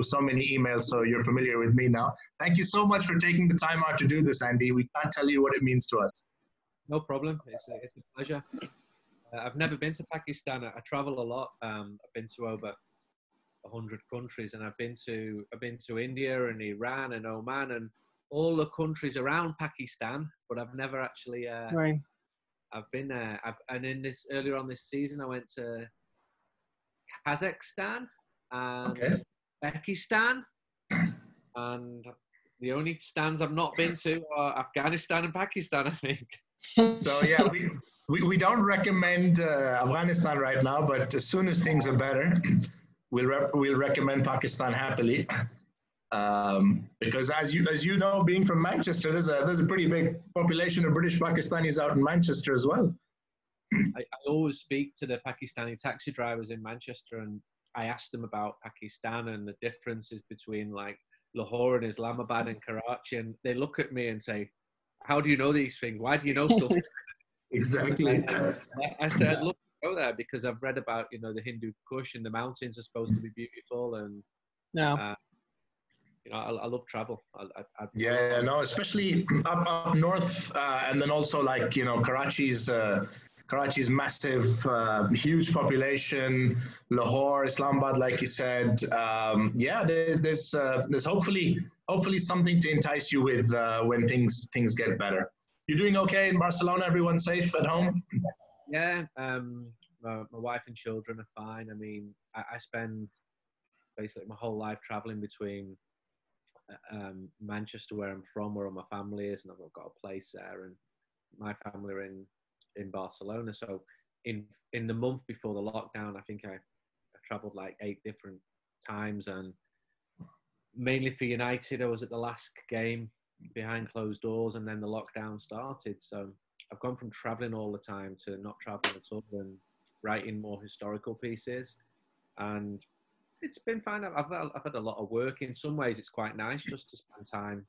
So many emails, so you're familiar with me now. Thank you so much for taking the time out to do this, Andy. We can't tell you what it means to us. No problem. It's a pleasure. I've never been to Pakistan. I travel a lot. I've been to over 100 countries, and I've been to India and Iran and Oman and all the countries around Pakistan, but I've never actually right. I've been there. And in this earlier on this season, I went to Kazakhstan and Pakistan, and the only stands I've not been to are Afghanistan and Pakistan, I think. So yeah, we don't recommend Afghanistan right now, but as soon as things are better, we'll recommend Pakistan happily. Because as you know, being from Manchester, there's a pretty big population of British Pakistanis out in Manchester as well. I always speak to the Pakistani taxi drivers in Manchester, and I ask them about Pakistan and the differences between like Lahore and Islamabad and Karachi, and they look at me and say, "How do you know these things? Why do you know stuff?" Exactly. I said, "I'd love to go there because I've read about, you know, the Hindu Kush and the mountains are supposed to be beautiful, and you know, I love travel." Yeah, no, especially up north, and then also like, you know, Karachi's massive, huge population, Lahore, Islamabad, like you said. Yeah, there's hopefully something to entice you with when things get better. You're doing okay in Barcelona? Everyone safe at home? Yeah, my wife and children are fine. I mean, I spend basically my whole life traveling between Manchester, where I'm from, where all my family is, and I've got a place there, and my family are in Barcelona. So in the month before the lockdown, I think I traveled like 8 different times, and mainly for United. I was at the last game behind closed doors, and then the lockdown started. So I've gone from traveling all the time to not traveling at all and writing more historical pieces, and it's been fine. I've had a lot of work. In some ways, it's quite nice just to spend time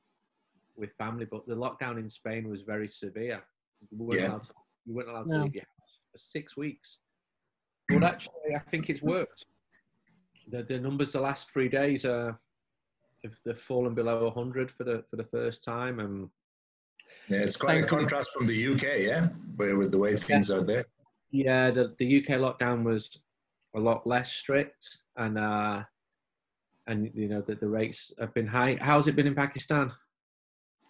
with family. But the lockdown in Spain was very severe. You weren't allowed to leave your house for 6 weeks. But actually, I think it's worked. The numbers the last 3 days they've fallen below 100 for the first time, and yeah, it's quite a contrast from the UK, yeah, with the way things are there. Yeah, the UK lockdown was a lot less strict, and you know that the rates have been high. How's it been in Pakistan?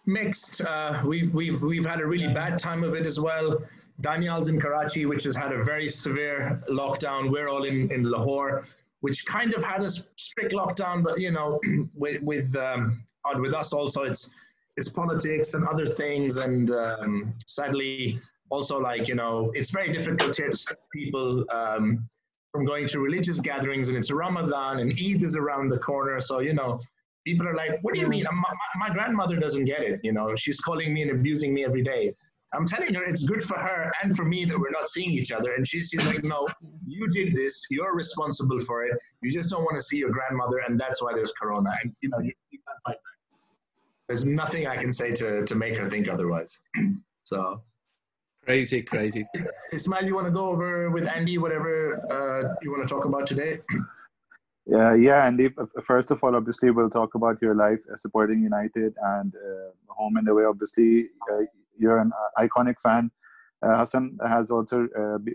Mixed. We've had a really bad time of it as well. Danial's in Karachi, which has had a very severe lockdown. We're all in Lahore, which kind of had a strict lockdown, but you know, with us also, it's politics and other things, and sadly, also like, you know, it's very difficult here to stop people from going to religious gatherings, and it's Ramadan and Eid is around the corner, so you know, people are like, what do you mean? My grandmother doesn't get it, you know, she's calling me and abusing me every day. I'm telling her it's good for her and for me that we're not seeing each other. And she's like, no, you did this. You're responsible for it. You just don't want to see your grandmother, and that's why there's Corona. And, you know, you can't fight back. There's nothing I can say to make her think otherwise. So. Crazy. Ismaeel, you want to go over with Andy whatever you want to talk about today? Yeah, Andy, first of all, obviously, we'll talk about your life supporting United and home and away. Obviously, you're an iconic fan. Hassan has also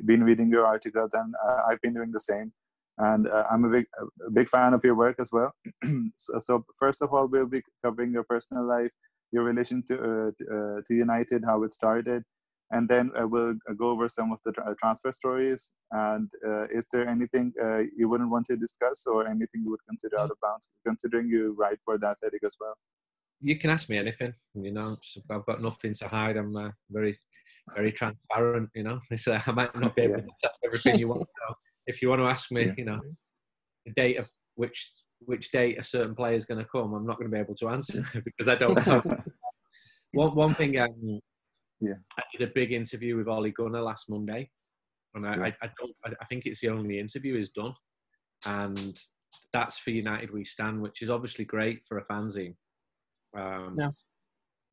been reading your articles, and I've been doing the same. And I'm a big fan of your work as well. So first of all, we'll be covering your personal life, your relation to United, how it started, and then we'll go over some of the transfer stories. And is there anything you wouldn't want to discuss, or anything you would consider out of bounds, considering you write for The Athletic as well? You can ask me anything. You know, I've got nothing to hide. I'm very, very transparent. You know, I might not be able to tell everything you want to know. If you want to ask me, you know, the date of which date a certain player is going to come, I'm not going to be able to answer because I don't know. One thing. I did a big interview with Ole Gunnar last Monday, and I think it's the only interview he's done, and that's for United We Stand, which is obviously great for a fanzine. And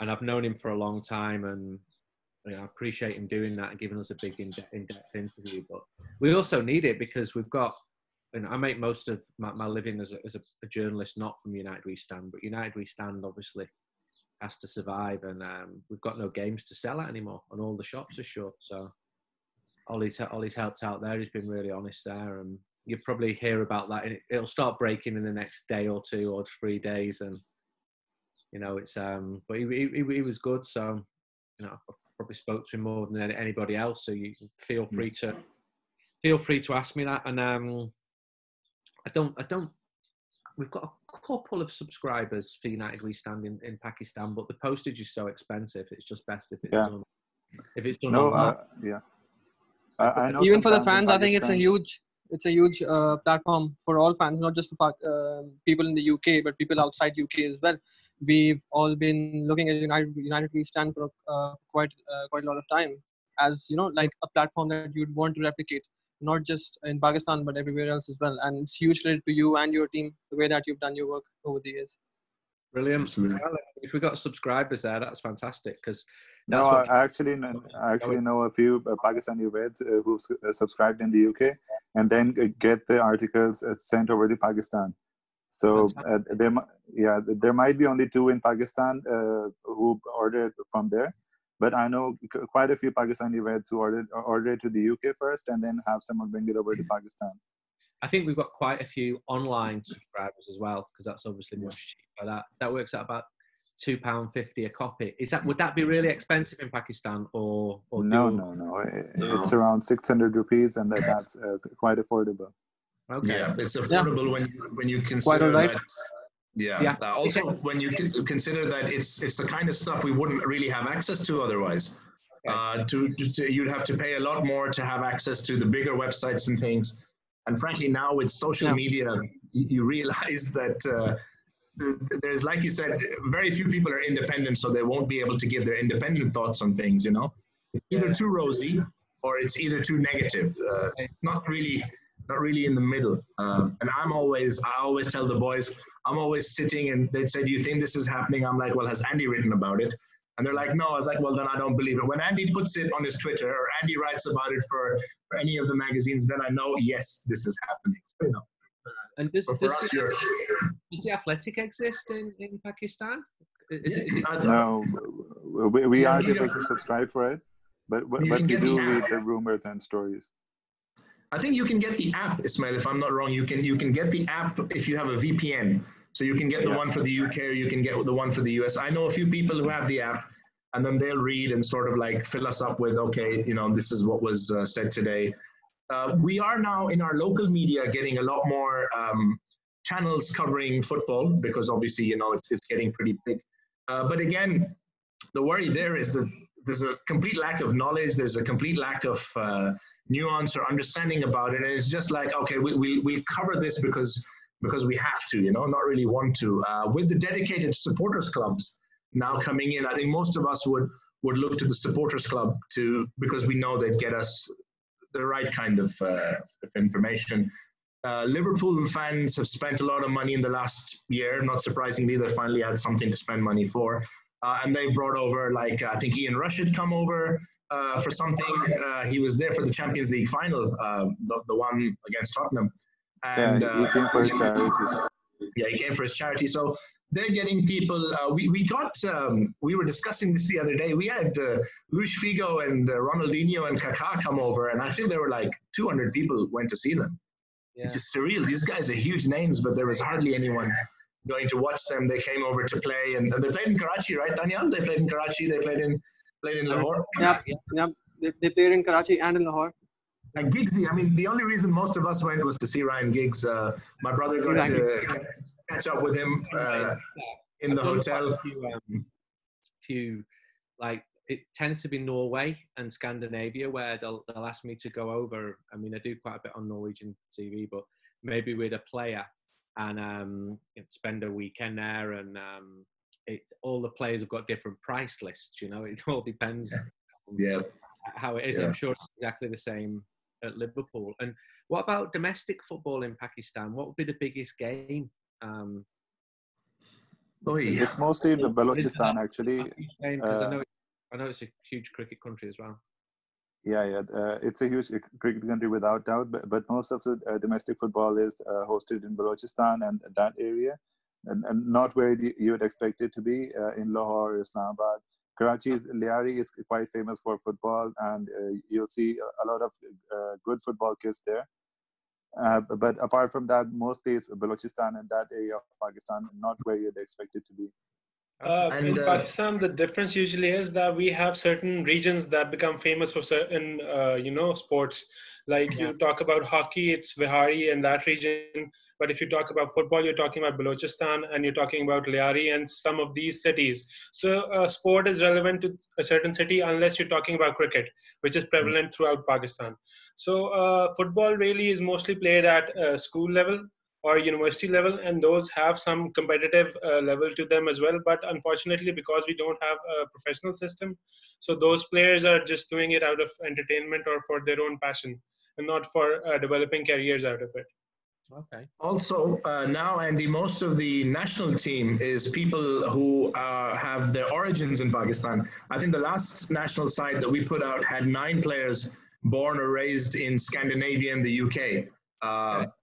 I've known him for a long time, and you know, I appreciate him doing that and giving us a big in-depth interview. But we also need it because we've got and I make most of my living as a journalist, not from United We Stand, but United We Stand obviously has to survive, and we've got no games to sell at anymore, and all the shops are shut. So Ollie's helped out there. He's been really honest there, and you'll probably hear about that. It'll start breaking in the next day or 2 or 3 days, and it's but he was good. So I probably spoke to him more than anybody else. So you feel free to ask me that, and I don't. We've got a couple of subscribers for United We Stand in Pakistan, but the postage is so expensive. It's just best if it's done. If it's done online. I know. Even for the fans, I think it's a huge platform for all fans, not just for people in the UK, but people outside UK as well. We've all been looking at United We Stand for quite a lot of time, as like a platform that you'd want to replicate, not just in Pakistan but everywhere else as well. And it's huge credit to you and your team, the way that you've done your work over the years. Brilliant. If we got subscribers there, that's fantastic. Because I actually know a few Pakistani Reds who subscribed in the UK and then get the articles sent over to Pakistan. So there might be only 2 in Pakistan who ordered from there, but I know quite a few Pakistani Reds who ordered to the UK first and then have someone bring it over to Pakistan. I think we've got quite a few online subscribers as well, because that's obviously much cheaper. That works out about £2.50 a copy. Would that be really expensive in Pakistan or No. It's around 600 rupees, and that's quite affordable. Okay. Yeah, it's affordable when you consider that. Yeah. Also, when you consider that it's the kind of stuff we wouldn't really have access to otherwise. You'd have to pay a lot more to have access to the bigger websites and things. And frankly, now with social media, you realize that there's, like you said, very few people are independent, so they won't be able to give their independent thoughts on things. It's either too rosy or it's either too negative. It's not really in the middle. And I always tell the boys, I'm always sitting and they'd say, do you think this is happening? I'm like, well, has Andy written about it? And they're like, no. I was like, well, then I don't believe it. When Andy puts it on his Twitter or Andy writes about it for any of the magazines, then I know, yes, this is happening. So, and does the Athletic exist in Pakistan? No, we are able to subscribe for it, but we do read the rumors and stories. I think you can get the app, Ismaeel, if I'm not wrong. You can get the app if you have a VPN. So you can get the one for the UK or you can get the one for the US. I know a few people who have the app, and then they'll read and sort of like fill us up with, okay, this is what was said today. We are now in our local media getting a lot more channels covering football because obviously, it's getting pretty big. But again, the worry there is that there's a complete lack of knowledge. There's a complete lack of nuance or understanding about it. And it's just like, okay, we'll cover this because we have to, not really want to. With the dedicated supporters clubs now coming in, I think most of us would look to the supporters club because we know they'd get us the right kind of information. Liverpool fans have spent a lot of money in the last year. Not surprisingly, they finally had something to spend money for. And they brought over, I think Ian Rush had come over for something. He was there for the Champions League final, the one against Tottenham. And he came for his charity. Yeah, he came for his charity. So they're getting people. We were discussing this the other day. We had Luis Figo and Ronaldinho and Kaká come over, and I think there were 200 people went to see them. Yeah. It's just surreal. These guys are huge names, but there was hardly anyone going to watch them. They came over to play, and they played in Karachi, right, Danial? They played in Karachi. They played in Lahore. Yeah. They played in Karachi and in Lahore. And Giggsy, I mean, the only reason most of us went was to see Ryan Giggs. My brother got to catch up with him in the hotel. It tends to be Norway and Scandinavia where they'll ask me to go over. I mean, I do quite a bit on Norwegian TV, but maybe with a player and spend a weekend there. And all the players have got different price lists. It all depends. Yeah. How it is. Yeah. I'm sure it's exactly the same at Liverpool. And what about domestic football in Pakistan? What would be the biggest game? It's mostly the Balochistan, actually. Because I know it's a huge cricket country as well. Yeah. It's a huge cricket country without doubt, but most of the domestic football is hosted in Balochistan and that area, and not where you would expect it to be in Lahore or Islamabad. Karachi's Liari is quite famous for football, and you'll see a lot of good football kids there. But apart from that, mostly it's Balochistan and that area of Pakistan, not where you'd expect it to be. In Pakistan, the difference usually is that we have certain regions that become famous for certain, sports. Like you talk about hockey, it's Bihari and that region. But if you talk about football, you're talking about Balochistan and you're talking about Liari and some of these cities. So sport is relevant to a certain city unless you're talking about cricket, which is prevalent throughout Pakistan. So football really is mostly played at school level or university level, and those have some competitive level to them as well. But unfortunately, because we don't have a professional system, so those players are just doing it out of entertainment or for their own passion and not for developing careers out of it. Okay. Also, now, Andy, most of the national team is people who have their origins in Pakistan. I think the last national side that we put out had 9 players born or raised in Scandinavia and the UK.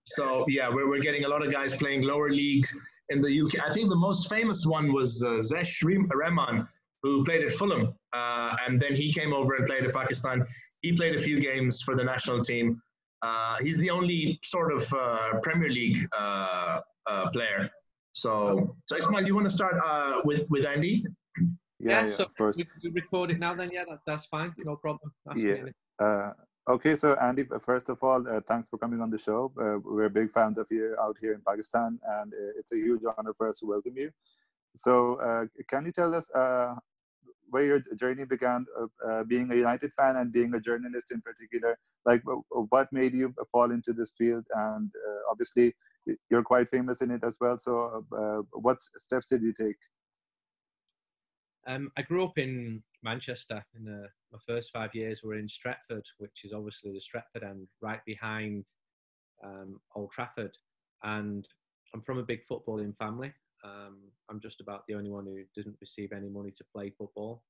So, yeah, we're getting a lot of guys playing lower leagues in the UK. I think the most famous one was Zesh Rehman, who played at Fulham. And then he came over and played at Pakistan. He played a few games for the national team. He's the only sort of Premier League player. So Ismaeel, do you want to start with Andy? Yeah, so of course. we record it now then. Yeah, that's fine. No problem. Okay, so Andy, first of all, thanks for coming on the show. We're big fans of you out here in Pakistan, and it's a huge honor for us to welcome you. So can you tell us where your journey began, being a United fan and being a journalist in particular? Like, what made you fall into this field? And obviously, you're quite famous in it as well. So what steps did you take? I grew up in Manchester. My first 5 years were in Stretford, which is obviously the Stretford end, right behind Old Trafford. And I'm from a big footballing family. I'm just about the only one who didn't receive any money to play football.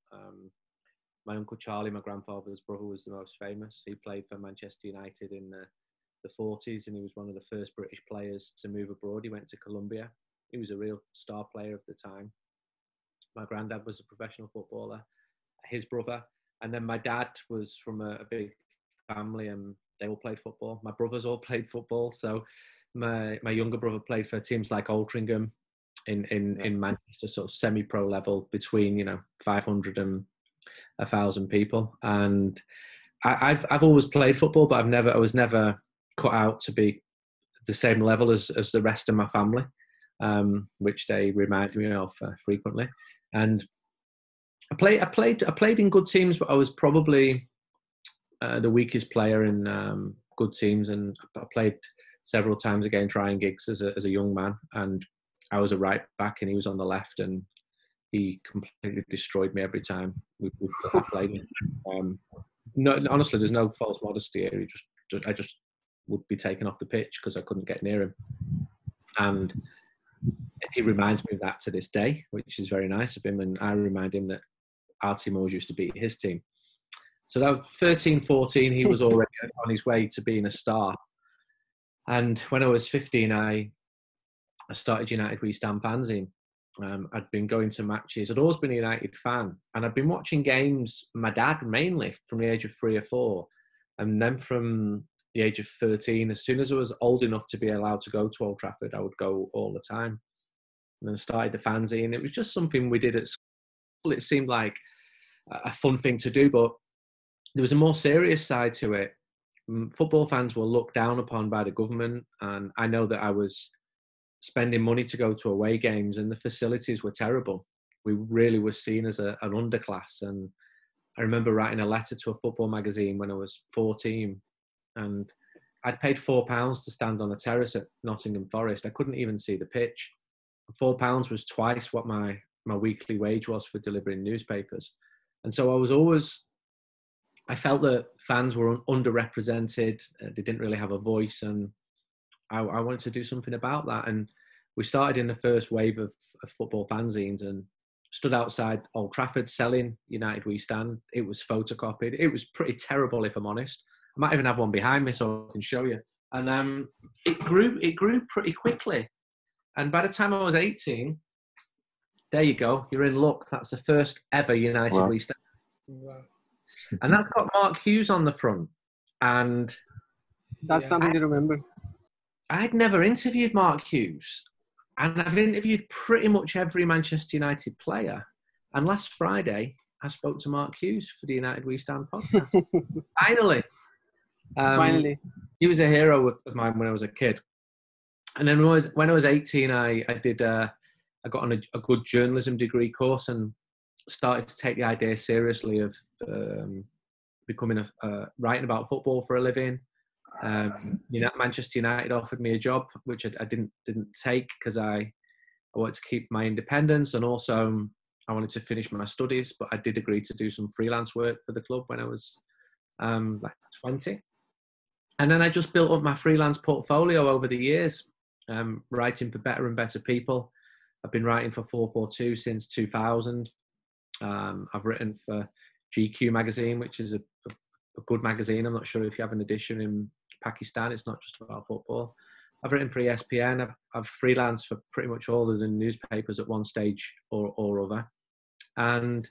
My Uncle Charlie, my grandfather's brother, was the most famous. He played for Manchester United in the 40s, and he was one of the first British players to move abroad. He went to Colombia. He was a real star player of the time. My granddad was a professional footballer, his brother. And then my dad was from a big family, and they all played football. My brothers all played football. So my younger brother played for teams like Altrincham in Manchester, sort of semi-pro level between 500 and 1,000 people. And I've always played football, but I was never cut out to be the same level as the rest of my family, which they remind me of frequently. And I played in good teams, but I was probably the weakest player in good teams. And I played several times again trying gigs as a young man. And I was a right back, and he was on the left, and he completely destroyed me every time we played. No, honestly, there's no false modesty here. I just would be taken off the pitch because I couldn't get near him. And he reminds me of that to this day, which is very nice of him. And I remind him that our team always used to beat his team. So that was 13, 14, he was already on his way to being a star. And when I was 15, I started United We Stand fanzine. I'd been going to matches. I'd always been a United fan. And I'd been watching games, my dad mainly, from the age of 3 or 4. And then from the age of 13, as soon as I was old enough to be allowed to go to Old Trafford, I would go all the time. And then started the fanzine. It was just something we did at school. It seemed like a fun thing to do, but there was a more serious side to it. Football fans were looked down upon by the government, and I know that I was spending money to go to away games, and the facilities were terrible. We really were seen as an underclass. And I remember writing a letter to a football magazine when I was 14, and I'd paid £4 to stand on a terrace at Nottingham Forest. I couldn't even see the pitch. £4 was twice what my weekly wage was for delivering newspapers. And so I felt that fans were underrepresented. They didn't really have a voice, and I wanted to do something about that. And we started in the first wave of football fanzines and stood outside Old Trafford selling United We Stand. It was photocopied. It was pretty terrible, if I'm honest. I might even have one behind me so I can show you. And it grew pretty quickly. And by the time I was 18, there you go. You're in luck. That's the first ever United We Stand. Wow. And that's got Mark Hughes on the front. And that's something to remember. I'd never interviewed Mark Hughes. And I've interviewed pretty much every Manchester United player. And last Friday, I spoke to Mark Hughes for the United We Stand podcast. Finally. Finally. He was a hero of mine when I was a kid. And then when I was 18, I got on a good journalism degree course and started to take the idea seriously of becoming writing about football for a living. Manchester United offered me a job, which I didn't take because I wanted to keep my independence, and also I wanted to finish my studies. But I did agree to do some freelance work for the club when I was like 20. And then I just built up my freelance portfolio over the years, writing for better and better people. I've been writing for 442 since 2000. I've written for GQ magazine, which is a good magazine. I'm not sure if you have an edition in Pakistan. It's not just about football. I've written for ESPN. I've freelanced for pretty much all of the newspapers at one stage or other. And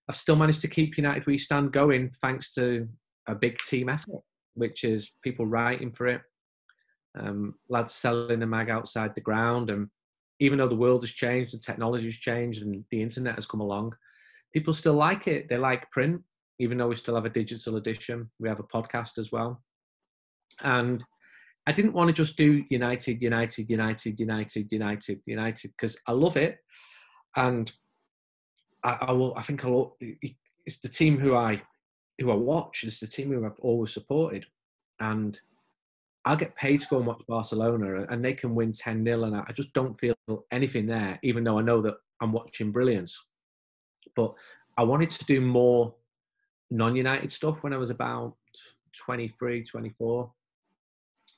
I've still managed to keep United We Stand going thanks to a big team effort, which is people writing for it, lads selling the mag outside the ground. And even though the world has changed, the technology has changed and the internet has come along, people still like it. They like print, even though we still have a digital edition. We have a podcast as well. And I didn't want to just do United, because I love it. And I think it's the team who I watch. It's the team who I've always supported. And I'll get paid to go and watch Barcelona and they can win 10-0 and I just don't feel anything there, even though I know that I'm watching brilliance. But I wanted to do more non-United stuff when I was about 23, 24.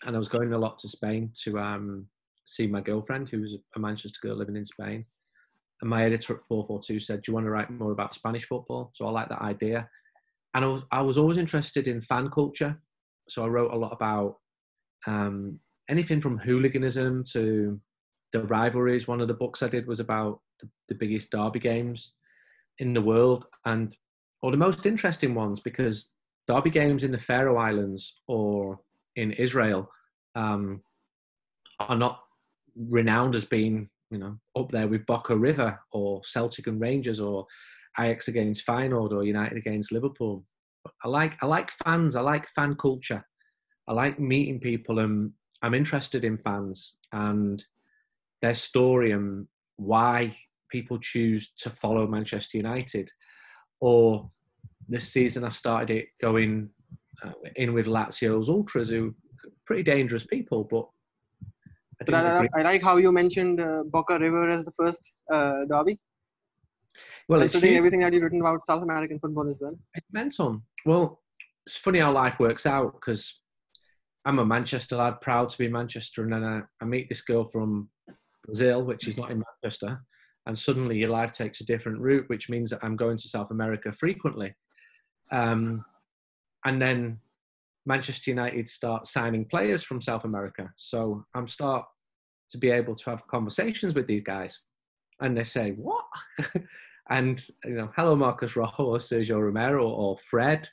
And I was going a lot to Spain to see my girlfriend, who was a Manchester girl living in Spain. And my editor at 442 said, do you want to write more about Spanish football? So I like that idea. And I was always interested in fan culture. So I wrote a lot about anything from hooliganism to the rivalries. One of the books I did was about the biggest derby games in the world, or the most interesting ones, because derby games in the Faroe Islands or in Israel are not renowned as being, up there with Boca River or Celtic and Rangers or Ajax against Feyenoord or United against Liverpool. But I like fans. I like fan culture. I like meeting people, and I'm interested in fans and their story and why people choose to follow Manchester United. Or this season I started it going in with Lazio's ultras, who are pretty dangerous people, but I like how you mentioned Boca River as the first derby. Well, considering everything that you've written about South American football as well. It's mental. Well, it's funny how life works out, because I'm a Manchester lad, proud to be Manchester, and then I meet this girl from Brazil, which is not in Manchester, and suddenly your life takes a different route, which means that I'm going to South America frequently. And then Manchester United start signing players from South America. So I'm start to be able to have conversations with these guys. And they say, what? And, hello, Marcus Rojo or Sergio Romero or Fred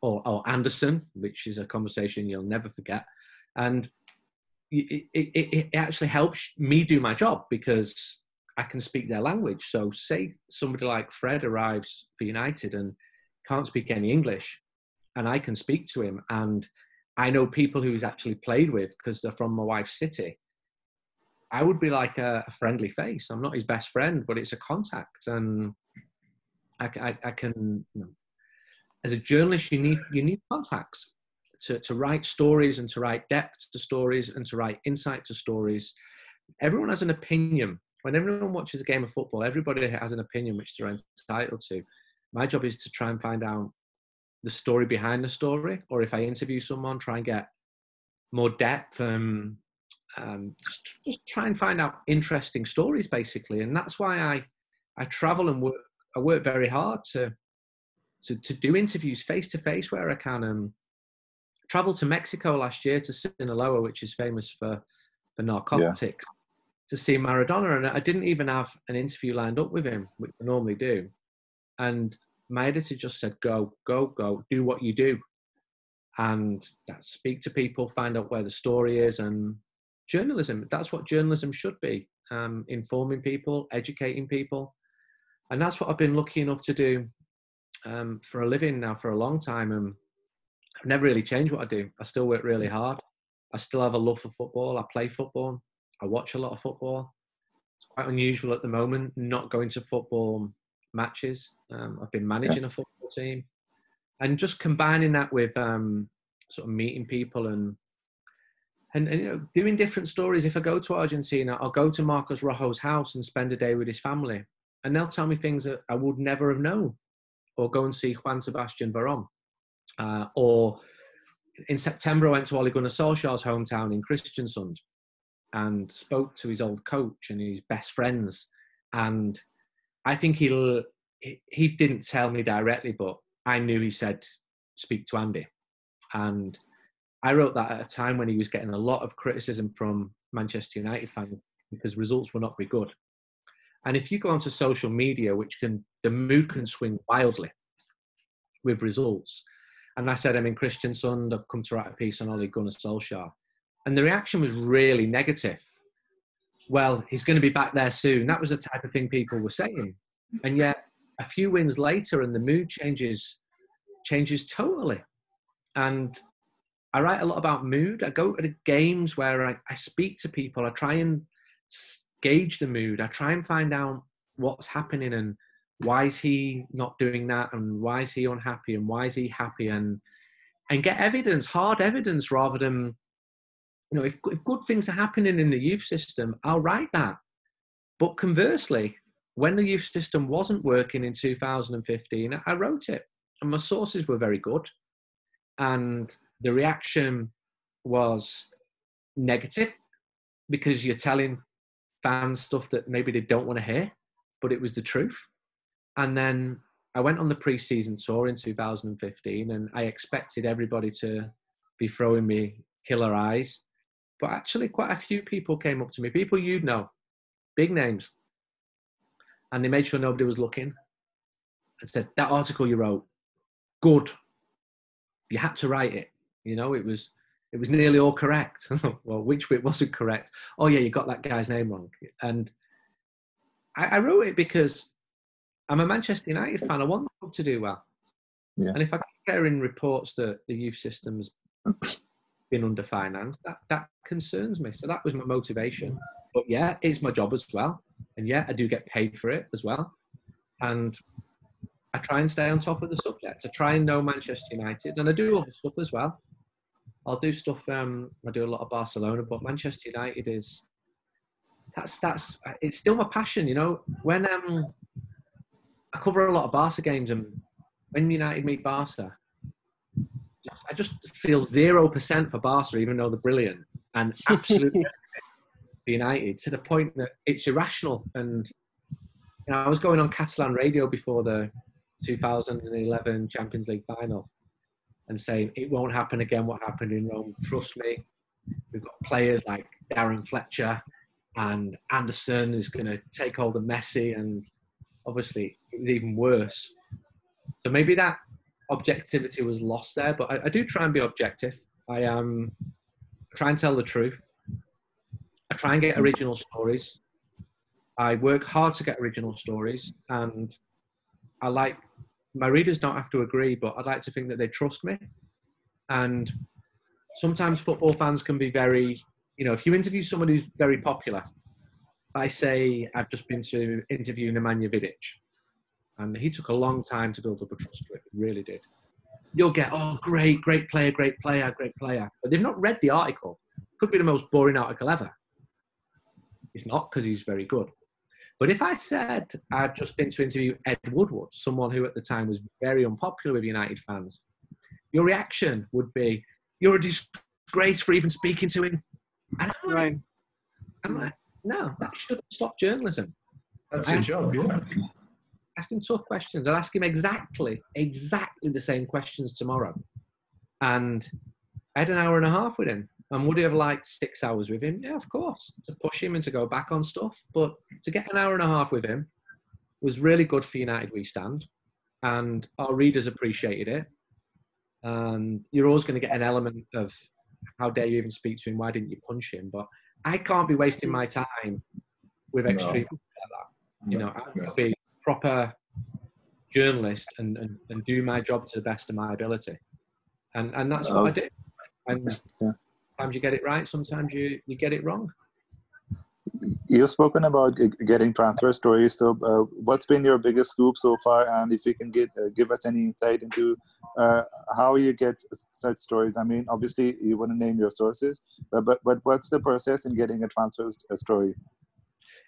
or Anderson, which is a conversation you'll never forget. And it actually helps me do my job because I can speak their language. So say somebody like Fred arrives for United and can't speak any English, and I can speak to him, and I know people who he's actually played with because they're from my wife's city. I would be like a friendly face. I'm not his best friend, but it's a contact, and I can. As a journalist, you need contacts to write stories and to write depth to stories and to write insight to stories. Everyone has an opinion. When everyone watches a game of football, everybody has an opinion which they're entitled to. My job is to try and find out the story behind the story, or if I interview someone, try and get more depth just try and find out interesting stories, basically. And that's why I travel and work. I work very hard to do interviews face to face where I can. Traveled to Mexico last year to Sinaloa, which is famous for narcotics, to see Maradona, and I didn't even have an interview lined up with him, which I normally do. And my editor just said, "Go, do what you do." And speak to people, find out where the story is, and journalism. That's what journalism should be: informing people, educating people, and that's what I've been lucky enough to do for a living now for a long time. And I've never really changed what I do. I still work really hard. I still have a love for football. I play football. I watch a lot of football. It's quite unusual at the moment not going to football matches. I've been managing a football team. And just combining that with sort of meeting people and doing different stories. If I go to Argentina, I'll go to Marcos Rojo's house and spend a day with his family. And they'll tell me things that I would never have known. Or go and see Juan Sebastian Veron. Or in September, I went to Ole Gunnar Solskjaer's hometown in Kristiansund and spoke to his old coach and his best friends. And I think he didn't tell me directly, but I knew he said, "Speak to Andy." And I wrote that at a time when he was getting a lot of criticism from Manchester United fans because results were not very good. And if you go onto social media, the mood can swing wildly with results. And I said, I'm in Kristiansund, I've come to write a piece on Ole Gunnar Solskjaer. And the reaction was really negative. Well, he's going to be back there soon. That was the type of thing people were saying. And yet, a few wins later, and the mood changes totally. And I write a lot about mood. I go to the games where I speak to people. I try and gauge the mood. I try and find out what's happening and why is he not doing that, and why is he unhappy, and why is he happy, and get evidence, hard evidence, rather than, if good things are happening in the youth system, I'll write that. But conversely, when the youth system wasn't working in 2015, I wrote it, and my sources were very good, and the reaction was negative because you're telling fans stuff that maybe they don't want to hear, but it was the truth. And then I went on the pre-season tour in 2015, and I expected everybody to be throwing me killer eyes. But actually quite a few people came up to me, people you'd know, big names. And they made sure nobody was looking and said, "That article you wrote, good. You had to write it. It was nearly all correct." Well, which bit wasn't correct? "Oh yeah, you got that guy's name wrong." And I wrote it because I'm a Manchester United fan. I want the club to do well. Yeah. And if I keep hearing reports that the youth system's been underfinanced, that concerns me. So that was my motivation. But yeah, it's my job as well. And yeah, I do get paid for it as well. And I try and stay on top of the subject. I try and know Manchester United. And I do other stuff as well. I'll do stuff, I do a lot of Barcelona, but Manchester United is, it's still my passion, When I cover a lot of Barca games, and when United meet Barca, I just feel 0% for Barca, even though they're brilliant, and absolutely for United, to the point that it's irrational. And I was going on Catalan radio before the 2011 Champions League final and saying, "It won't happen again what happened in Rome, trust me. We've got players like Darren Fletcher, and Anderson is going to take hold of Messi," and obviously it was even worse. So maybe that objectivity was lost there, but I do try and be objective. I try and tell the truth. I try and get original stories. I work hard to get original stories, and my readers don't have to agree, but I'd like to think that they trust me. And sometimes football fans can be very, if you interview someone who's very popular, I say I've just been to interview Nemanja Vidic, and he took a long time to build up a trust with it. It really did. You'll get, "Oh, great player. But they've not read the article. Could be the most boring article ever. It's not, because he's very good. But if I said I'd just been to interview Ed Woodward, someone who at the time was very unpopular with United fans, your reaction would be, "You're a disgrace for even speaking to him. And I'm like, no, that should stop journalism. That's your job, yeah. Ask him tough questions. I'll ask him exactly the same questions tomorrow. And I had an hour and a half with him. And would he have liked 6 hours with him? Yeah, of course. To push him and to go back on stuff. But to get an hour and a half with him was really good for United We Stand. And our readers appreciated it. And you're always going to get an element of, how dare you even speak to him? Why didn't you punch him? But I can't be wasting my time with extreme like that. You know, I have to be a proper journalist and do my job to the best of my ability. And that's what I do. And sometimes you get it right, sometimes you get it wrong. You've spoken about getting transfer stories. So what's been your biggest scoop so far? And if you can give us any insight into how you get such stories. I mean, obviously you wouldn't name your sources, but what's the process in getting a transfer story?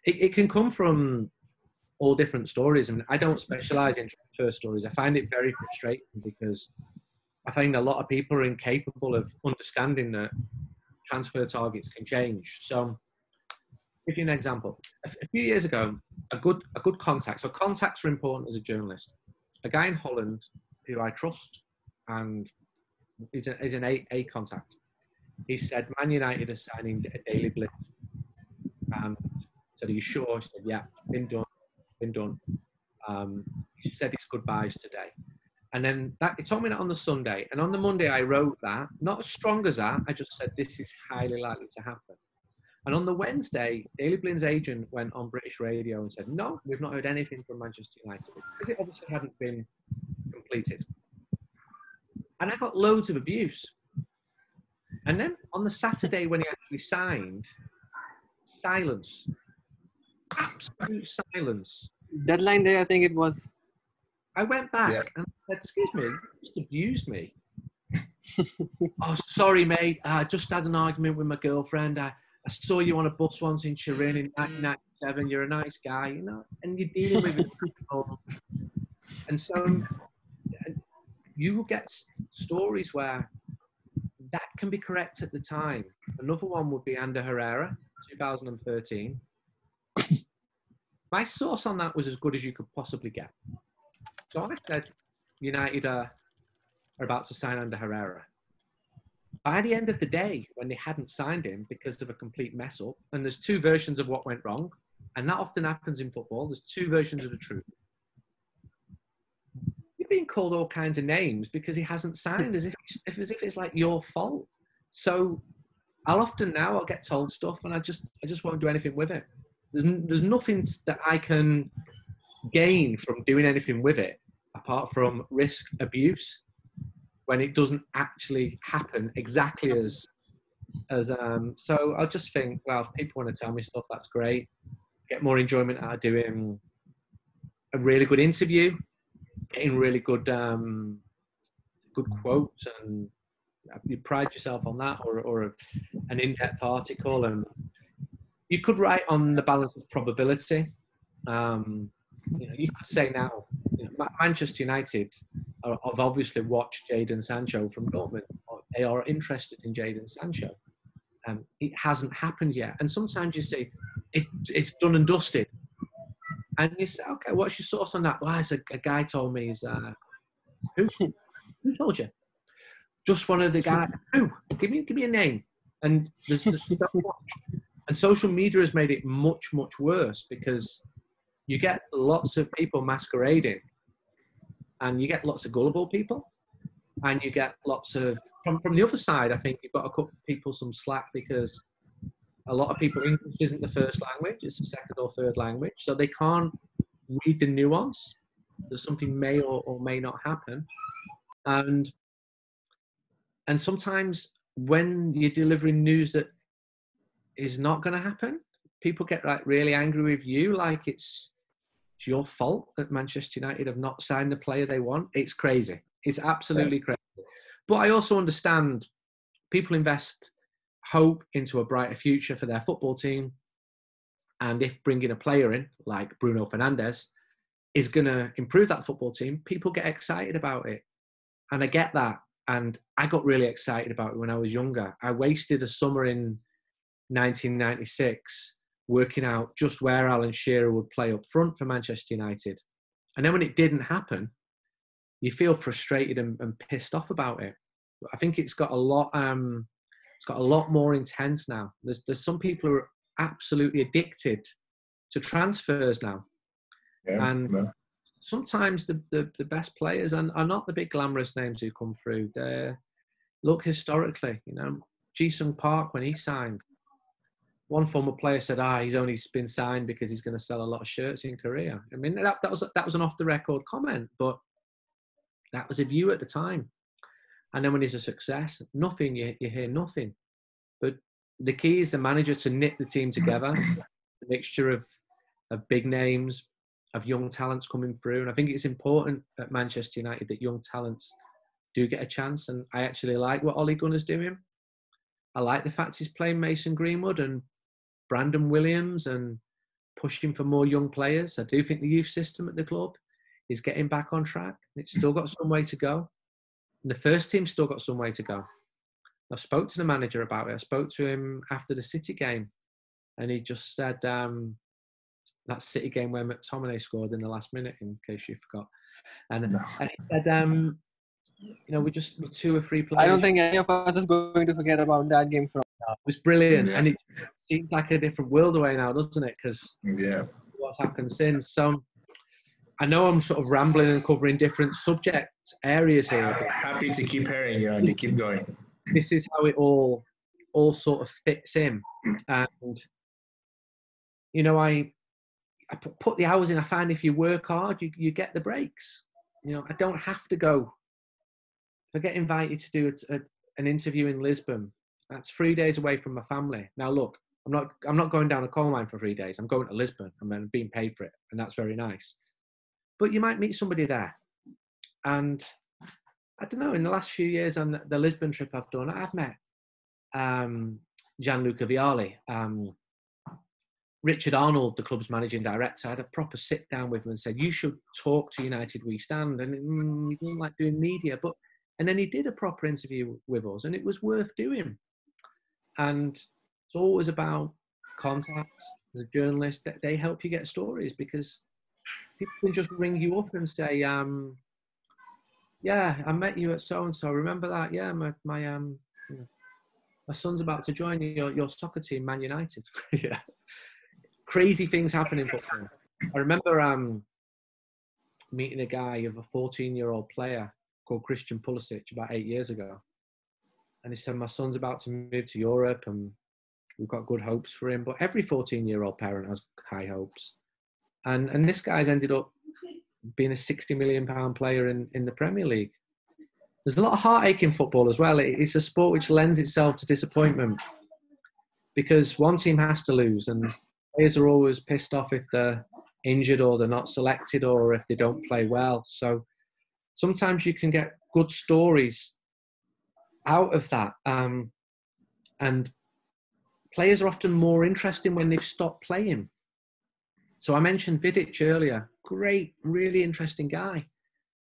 It can come from all different stories. And I don't specialize in transfer stories. I find it very frustrating because I find a lot of people are incapable of understanding that transfer targets can change. So, I'll give you an example. A few years ago, a good contact. So contacts are important as a journalist. A guy in Holland who I trust and is an A contact. He said, Man United is signing a Daily Blind. And said, are you sure? He said, yeah, been done. He said his goodbyes today. And then he told me that on the Sunday. And on the Monday, I wrote that, not as strong as that. I just said, this is highly likely to happen. And on the Wednesday, Daily Blind's agent went on British radio and said, no, we've not heard anything from Manchester United. Because it obviously hadn't been completed. And I got loads of abuse. And then on the Saturday when he actually signed, silence. Absolute silence. Deadline day, I think it was. I went back and said, excuse me, you just abused me. Oh, sorry, mate. I just had an argument with my girlfriend. I saw you on a bus once in Turin in 1997. You're a nice guy, you know, and you're dealing with it. And so you will get stories where that can be correct at the time. Another one would be Ander Herrera, 2013. My source on that was as good as you could possibly get. So I said, United are about to sign Ander Herrera. By the end of the day, when they hadn't signed him because of a complete mess up, and there's two versions of what went wrong, and that often happens in football, there's two versions of the truth. You're being called all kinds of names because he hasn't signed, as if it's like your fault. So I'll get told stuff, and I just won't do anything with it. There's nothing that I can gain from doing anything with it apart from risk abuse when it doesn't actually happen exactly as so I'll just think, well, if people want to tell me stuff, that's great. Get more enjoyment out of doing a really good interview, getting really good good quotes, and you pride yourself on that, or an in-depth article. And you could write on the balance of probability. You know, you could say now, you know, Manchester United have obviously watched Jadon Sancho from Dortmund. They are interested in Jadon Sancho. It hasn't happened yet. And sometimes you say, it's done and dusted. And you say, okay, what's your source on that? Well, a guy told me, who told you? Just one of the guys. Who? Give me a name. And there's so much. And social media has made it much, much worse because you get lots of people masquerading, and you get lots of gullible people, and you get lots of from the other side. I think you've got to cut people some slack because a lot of people, English isn't the first language; it's the second or third language, so they can't read the nuance. There's something may or may not happen, and sometimes when you're delivering news that is not going to happen, people get like really angry with you, like it's your fault that Manchester United have not signed the player they want. It's crazy. It's absolutely crazy. But I also understand people invest hope into a brighter future for their football team. And if bringing a player in, like Bruno Fernandes, is going to improve that football team, people get excited about it. And I get that. And I got really excited about it when I was younger. I wasted a summer in 1996, working out just where Alan Shearer would play up front for Manchester United. And then when it didn't happen, you feel frustrated and pissed off about it. I think it's got a lot more intense now. There's some people who are absolutely addicted to transfers now. And sometimes the best players are not the big glamorous names who come through. Look historically, Ji-sung Park, when he signed, one former player said, he's only been signed because he's going to sell a lot of shirts in Korea. I mean, that was an off-the-record comment, but that was a view at the time. And then when he's a success, nothing, you hear nothing. But the key is the manager to knit the team together, a mixture of big names, of young talents coming through. And I think it's important at Manchester United that young talents do get a chance. And I actually like what Ole Gunnar's doing. I like the fact he's playing Mason Greenwood and Brandon Williams and pushing for more young players. I do think the youth system at the club is getting back on track. It's still got some way to go. And the first team's still got some way to go. I spoke to the manager about it. I spoke to him after the City game, and he just said that City game where McTominay scored in the last minute, in case you forgot. And he said, we're 2 or 3 players. I don't think any of us is going to forget about that game. It was brilliant, and it seems like a different world away now, doesn't it? Because what's happened since. So I know I'm sort of rambling and covering different subject areas here. But happy to keep hearing you, Andy. Keep going. This is how it all sort of fits in. And, I put the hours in. I find if you work hard, you get the breaks. I don't have to go. If I get invited to do an interview in Lisbon, that's 3 days away from my family. Now, look, I'm not going down a coal mine for 3 days. I'm going to Lisbon. I'm being paid for it, and that's very nice. But you might meet somebody there. And I don't know, in the last few years on the Lisbon trip I've done, I've met Gianluca Vialli, Richard Arnold, the club's managing director. I had a proper sit down with him and said, you should talk to United We Stand. And he doesn't like doing media. And then he did a proper interview with us, and it was worth doing. And it's always about contacts. As a journalist, they help you get stories, because people can just ring you up and say, I met you at so-and-so. Remember that? Yeah, my son's about to join your soccer team, Man United. Yeah. Crazy things happen in football. I remember meeting a guy of a 14-year-old player called Christian Pulisic about 8 years ago. And he said, my son's about to move to Europe and we've got good hopes for him. But every 14-year-old parent has high hopes. And this guy's ended up being a £60 million player in the Premier League. There's a lot of heartache in football as well. It's a sport which lends itself to disappointment, because one team has to lose, and players are always pissed off if they're injured or they're not selected or if they don't play well. So sometimes you can get good stories out of that. And players are often more interesting when they've stopped playing. So I mentioned Vidic earlier. Great, really interesting guy.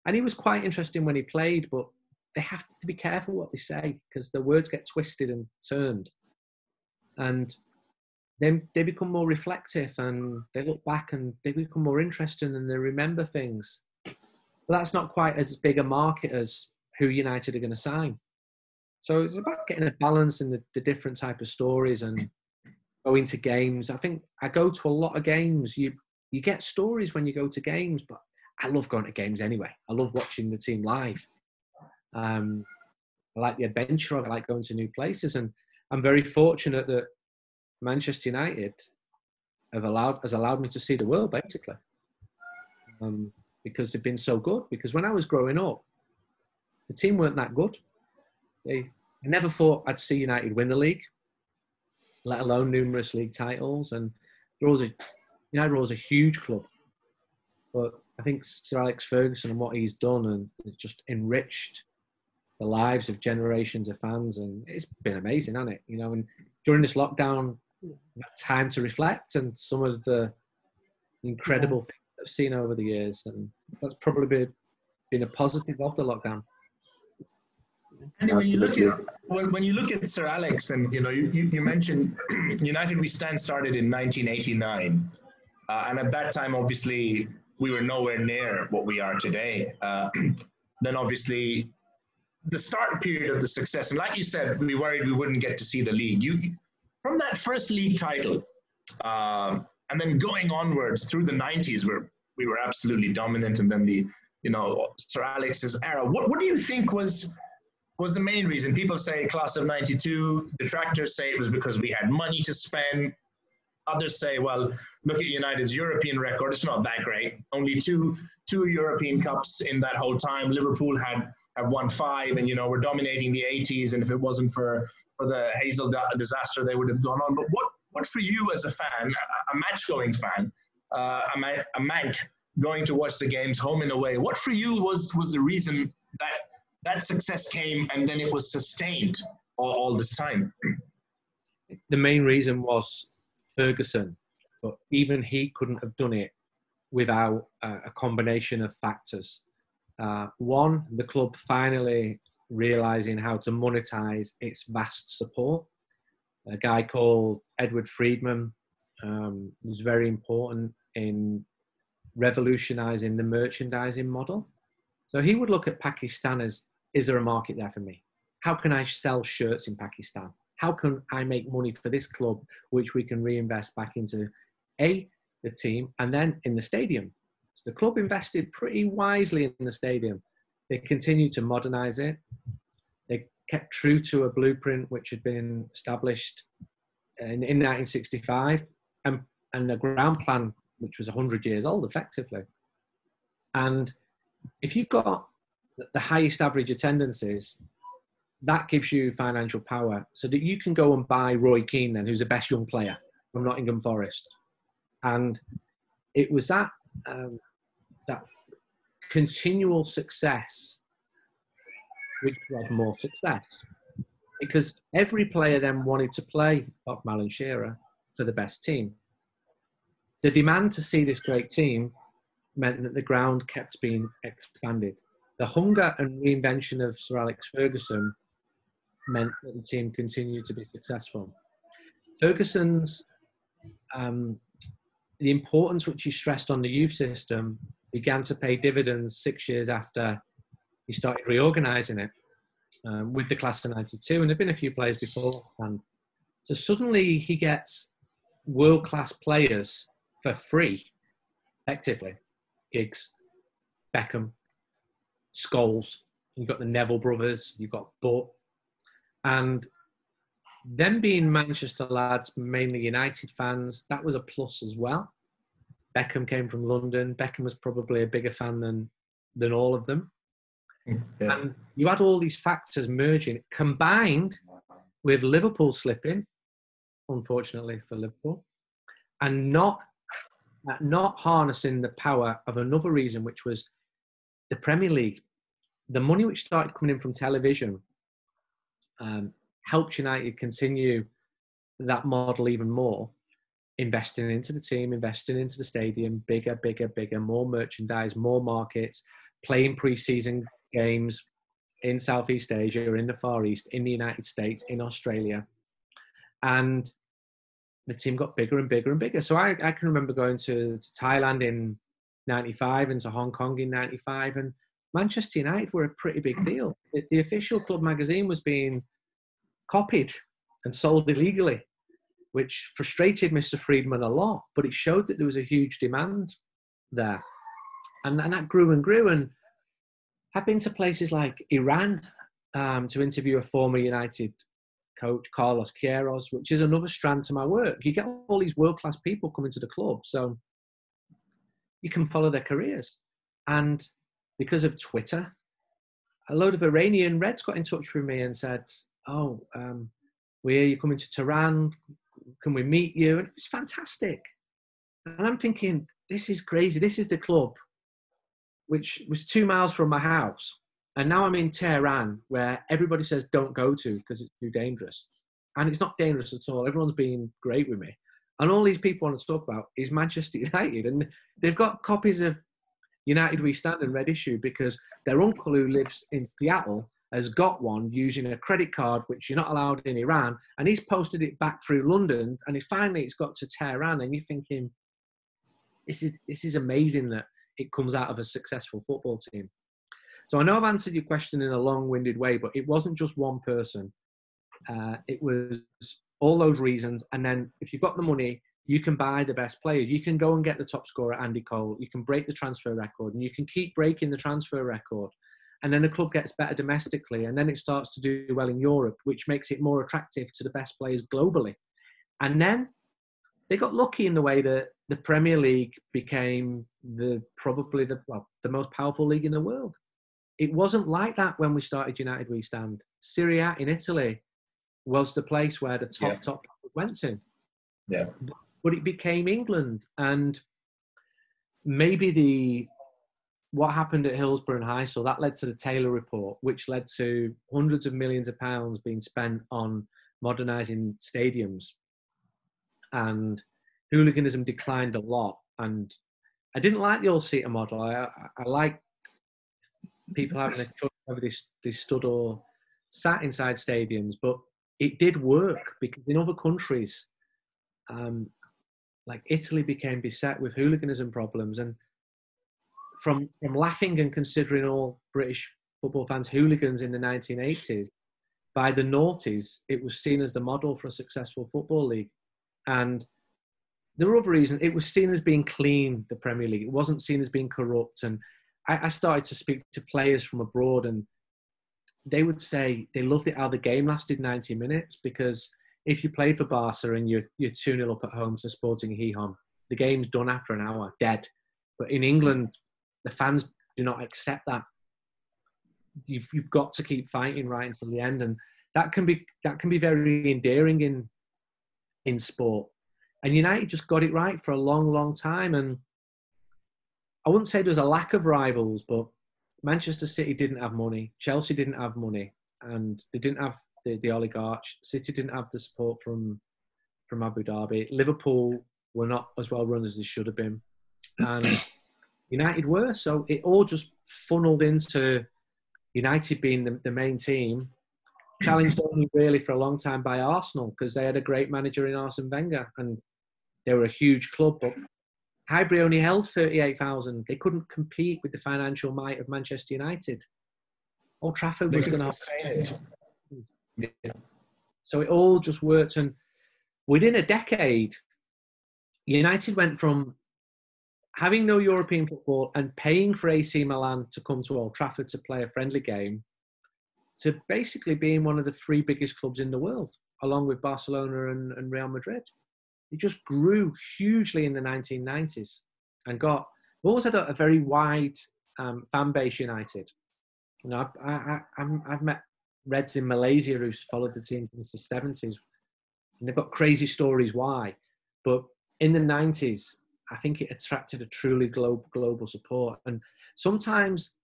And he was quite interesting when he played, but they have to be careful what they say, because the words get twisted and turned. And then they become more reflective, and they look back and they become more interesting, and they remember things. But that's not quite as big a market as who United are going to sign. So it's about getting a balance in the different type of stories and going to games. I think I go to a lot of games. You get stories when you go to games, but I love going to games anyway. I love watching the team live. I like the adventure. I like going to new places, and I'm very fortunate that Manchester United has allowed me to see the world, basically, because they've been so good. Because when I was growing up, the team weren't that good. I never thought I'd see United win the league, let alone numerous league titles. And United were always a huge club. But I think Sir Alex Ferguson and what he's done, and it's just enriched the lives of generations of fans, and it's been amazing, hasn't it? And during this lockdown, time to reflect, and some of the incredible things I've seen over the years, and that's probably been a positive of the lockdown. And when you look at Sir Alex, and you mentioned United We Stand started in 1989, and at that time, obviously, we were nowhere near what we are today. Then, obviously, the start period of the success, and like you said, we worried we wouldn't get to see the league. From that first league title, and then going onwards through the 90s, where we were absolutely dominant, and then Sir Alex's era. What do you think was the main reason? People say class of 92, detractors say it was because we had money to spend. Others say, well, look at United's European record, it's not that great. Only two European Cups in that whole time. Liverpool have won 5, and we're dominating the 80s, and if it wasn't for the Hazel disaster, they would have gone on. But what for you as a fan, a match-going fan, a Manc going to watch the games home and away, what for you was the reason that success came and then it was sustained all this time? The main reason was Ferguson, but even he couldn't have done it without a combination of factors. One, the club finally realising how to monetize its vast support. A guy called Edward Friedman was very important in revolutionising the merchandising model. So he would look at Pakistan as, is there a market there for me? How can I sell shirts in Pakistan? How can I make money for this club, which we can reinvest back into the team and then in the stadium? So the club invested pretty wisely in the stadium. They continued to modernise it. They kept true to a blueprint which had been established in 1965 and a ground plan which was 100 years old, effectively. And if you've got the highest average attendances, that gives you financial power so that you can go and buy Roy Keane then, who's the best young player from Nottingham Forest. And it was that continual success which bred more success, because every player then wanted to play off Alan Shearer for the best team. The demand to see this great team meant that the ground kept being expanded. The hunger and reinvention of Sir Alex Ferguson meant that the team continued to be successful. Ferguson's, the importance which he stressed on the youth system began to pay dividends 6 years after he started reorganising it with the class of 92. And there've been a few players before. And so suddenly he gets world-class players for free, effectively. Giggs, Beckham, Scholes, you've got the Neville brothers, you've got Butt. And them being Manchester lads, mainly United fans, that was a plus as well. Beckham came from London. Beckham was probably a bigger fan than all of them. Yeah. And you had all these factors merging, combined with Liverpool slipping, unfortunately for Liverpool, and not harnessing the power of another reason, which was the Premier League. The money which started coming in from television helped United continue that model even more, investing into the team, investing into the stadium, bigger, more merchandise, more markets, playing pre-season games in Southeast Asia, in the Far East, in the United States, in Australia. And the team got bigger and bigger and bigger. So I can remember going to Thailand in 95 and to Hong Kong in 95, and Manchester United were a pretty big deal. The official club magazine was being copied and sold illegally, which frustrated Mr. Friedman a lot, but it showed that there was a huge demand there. And that grew and grew. And I've been to places like Iran to interview a former United coach, Carlos Queiroz, which is another strand to my work. You get all these world-class people coming to the club, so you can follow their careers. And because of Twitter, a load of Iranian Reds got in touch with me and said, we hear you're coming to Tehran, can we meet you? And it was fantastic. And I'm thinking, this is crazy. This is the club which was 2 miles from my house. And now I'm in Tehran, where everybody says don't go to because it's too dangerous. And it's not dangerous at all. Everyone's being great with me. And all these people want to talk about is Manchester United. And they've got copies of United We Stand and Red Issue because their uncle, who lives in Seattle, has got one using a credit card, which you're not allowed in Iran, and he's posted it back through London, and it's got to Tehran, and you're thinking, this is amazing that it comes out of a successful football team. So I know I've answered your question in a long-winded way, but it wasn't just one person. It was all those reasons, and then if you've got the money, you can buy the best players. You can go and get the top scorer, Andy Cole. You can break the transfer record, and you can keep breaking the transfer record. And then the club gets better domestically, and then it starts to do well in Europe, which makes it more attractive to the best players globally. And then they got lucky in the way that the Premier League became probably the most powerful league in the world. It wasn't like that when we started United We Stand. Serie A in Italy was the place where the top players went to. Yeah. But it became England, and maybe what happened at Hillsborough and Heysel, that led to the Taylor Report, which led to hundreds of millions of pounds being spent on modernising stadiums. And hooliganism declined a lot. And I didn't like the all-seater model. I like people having a cut over they stood or sat inside stadiums, but it did work because in other countries, like Italy became beset with hooliganism problems, and from laughing and considering all British football fans hooligans in the 1980s, by the noughties, it was seen as the model for a successful football league. And there were other reasons. It was seen as being clean, the Premier League. It wasn't seen as being corrupt. And I started to speak to players from abroad, and they would say they loved it how the game lasted 90 minutes, because if you played for Barca and you're 2-0 up at home to Sporting Gijón, the game's done after an hour, dead. But in England, the fans do not accept that. You've got to keep fighting right until the end, and that can be very endearing in sport. And United just got it right for a long, long time. And I wouldn't say there was a lack of rivals, but Manchester City didn't have money, Chelsea didn't have money, and they didn't have the oligarchs. City didn't have the support from Abu Dhabi. Liverpool were not as well run as they should have been, and United were. So it all just funneled into United being the main team, challenged only really for a long time by Arsenal, because they had a great manager in Arsene Wenger, and they were a huge club. But Highbury only held 38,000. They couldn't compete with the financial might of Manchester United. Old Trafford was going to sustain it. Yeah. So it all just worked, and within a decade, United went from having no European football and paying for AC Milan to come to Old Trafford to play a friendly game to basically being one of the 3 biggest clubs in the world, along with Barcelona and Real Madrid. It just grew hugely in the 1990s and always had a very wide fan base, United. You know, I've met Reds in Malaysia who followed the team since the 70s, and they've got crazy stories why. But in the 90s, I think it attracted a truly global support. And sometimes,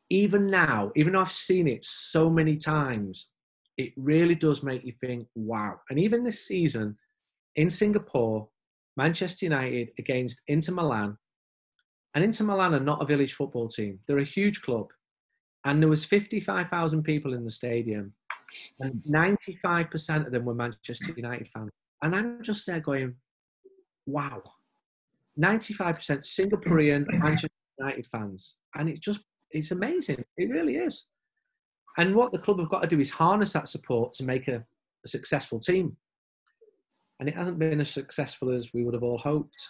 even now, even though I've seen it so many times, it really does make you think, wow. And even this season, in Singapore, Manchester United against Inter Milan, and Inter Milan are not a village football team. They're a huge club. And there was 55,000 people in the stadium, and 95% of them were Manchester United fans. And I'm just there going, wow. 95% Singaporean Manchester United fans. And it's amazing. It really is. And what the club have got to do is harness that support to make a successful team. And it hasn't been as successful as we would have all hoped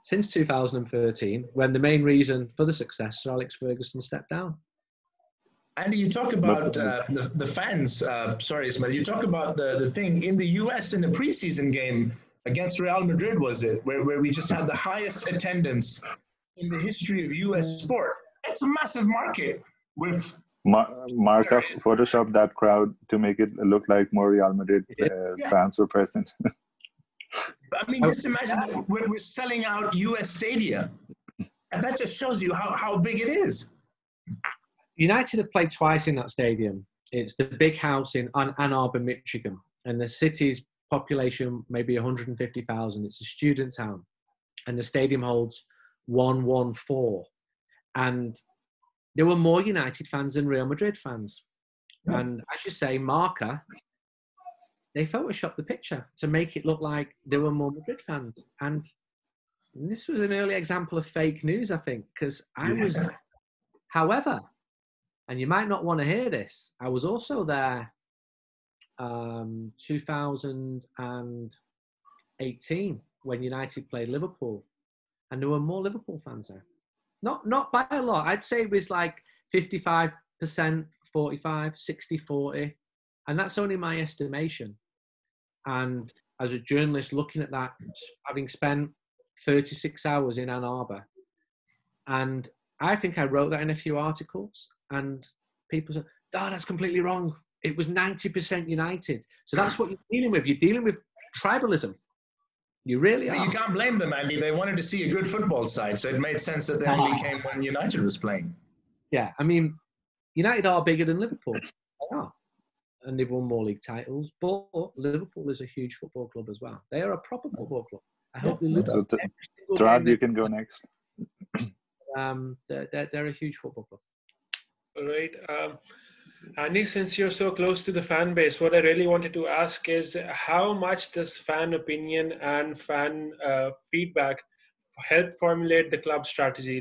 since 2013, when the main reason for the success, Sir Alex Ferguson, stepped down. Andy, you talk about the fans. Sorry, Ismaeel. You talk about the thing in the US in the preseason game against Real Madrid, was it, where we just had the highest attendance in the history of US sport. It's a massive market with... Mark Photoshop that crowd to make it look like more Real Madrid fans were present. I mean, just imagine we're selling out US Stadia. And that just shows you how big it is. United have played twice in that stadium. It's the big house in Ann Arbor, Michigan. And the city's population maybe 150,000. It's a student town. And the stadium holds 114. And there were more United fans than Real Madrid fans. And as you say, Marca, they photoshopped the picture to make it look like there were more Madrid fans. And this was an early example of fake news, I think, because I was, however, and you might not want to hear this, I was also there 2018 when United played Liverpool, and there were more Liverpool fans there. Not by a lot. I'd say it was like 55%, 45, 60, 40. And that's only my estimation. And as a journalist looking at that, having spent 36 hours in Ann Arbor, and I think I wrote that in a few articles, and people said, "Oh, that's completely wrong. It was 90% United." So that's what you're dealing with. You're dealing with tribalism. You really are. You can't blame them, Andy. They wanted to see a good football side, so it made sense that they only came when United was playing. Yeah, I mean, United are bigger than Liverpool. They are. And they've won more league titles. But Liverpool is a huge football club as well. They are a proper football club. I hope they lose. So Trad, you can go next. They're a huge football club. All right. Andy, since you're so close to the fan base, what I really wanted to ask is how much does fan opinion and fan feedback help formulate the club strategy?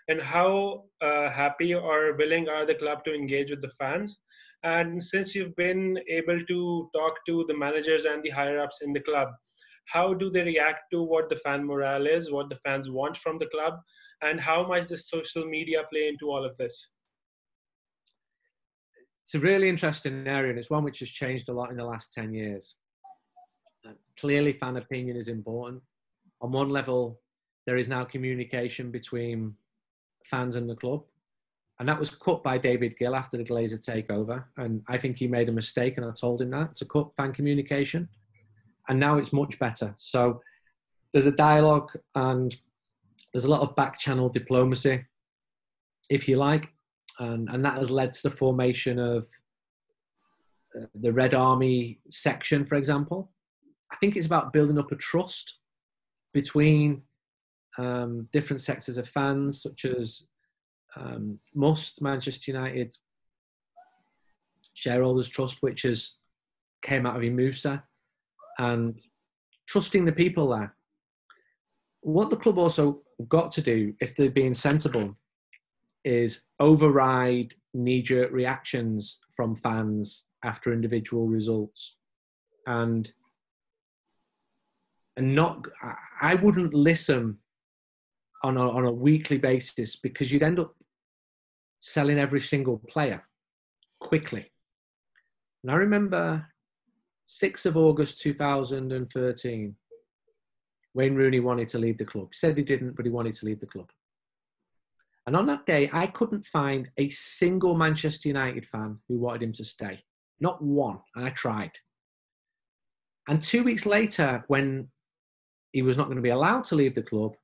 And how happy or willing are the club to engage with the fans? And since you've been able to talk to the managers and the higher-ups in the club, how do they react to what the fan morale is, what the fans want from the club, and how much does social media play into all of this? It's a really interesting area, and it's one which has changed a lot in the last 10 years. Clearly, fan opinion is important. On one level, there is now communication between fans and the club. And that was cut by David Gill after the Glazer takeover. And I think he made a mistake, and I told him that, to cut fan communication. And now it's much better. So there's a dialogue, and there's a lot of back-channel diplomacy, if you like. And that has led to the formation of the Red Army section, for example. I think it's about building up a trust between different sectors of fans, such as most Manchester United shareholders trust, which has came out of Musa, and trusting the people there. What the club also got to do, if they're being sensible, is override knee-jerk reactions from fans after individual results, and not. I wouldn't listen on a weekly basis, because you'd end up selling every single player quickly. And I remember 6th of August 2013, Wayne Rooney wanted to leave the club. He said he didn't, but he wanted to leave the club. And on that day, I couldn't find a single Manchester United fan who wanted him to stay. Not one. And I tried. And 2 weeks later, when he was not going to be allowed to leave the club,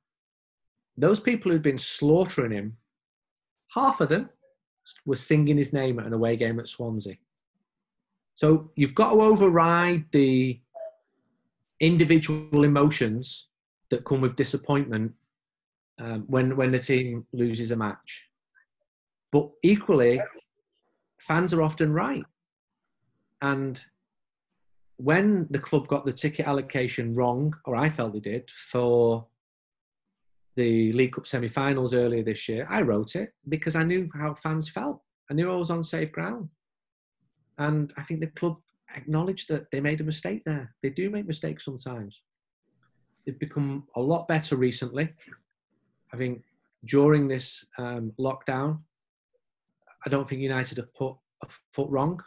those people who'd been slaughtering him, half of them were singing his name at an away game at Swansea. So you've got to override the individual emotions that come with disappointment when the team loses a match. But equally, fans are often right. And when the club got the ticket allocation wrong, or I felt they did, for the League Cup semi-finals earlier this year, I wrote it because I knew how fans felt. I knew I was on safe ground. And I think the club acknowledged that they made a mistake there. They do make mistakes sometimes. They've become a lot better recently. I think during this lockdown, I don't think United have put a foot wrong.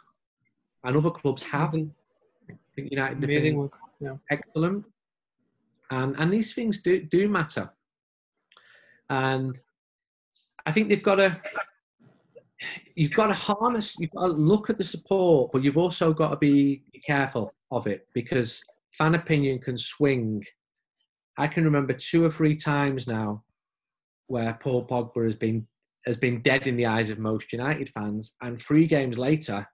And other clubs have. I think United have been work. Yeah. Excellent. And these things do matter. And I think you've got to harness, you've got to look at the support, but you've also got to be careful of it, because fan opinion can swing. I can remember 2 or 3 times now where Paul Pogba has been dead in the eyes of most United fans, and 3 games later,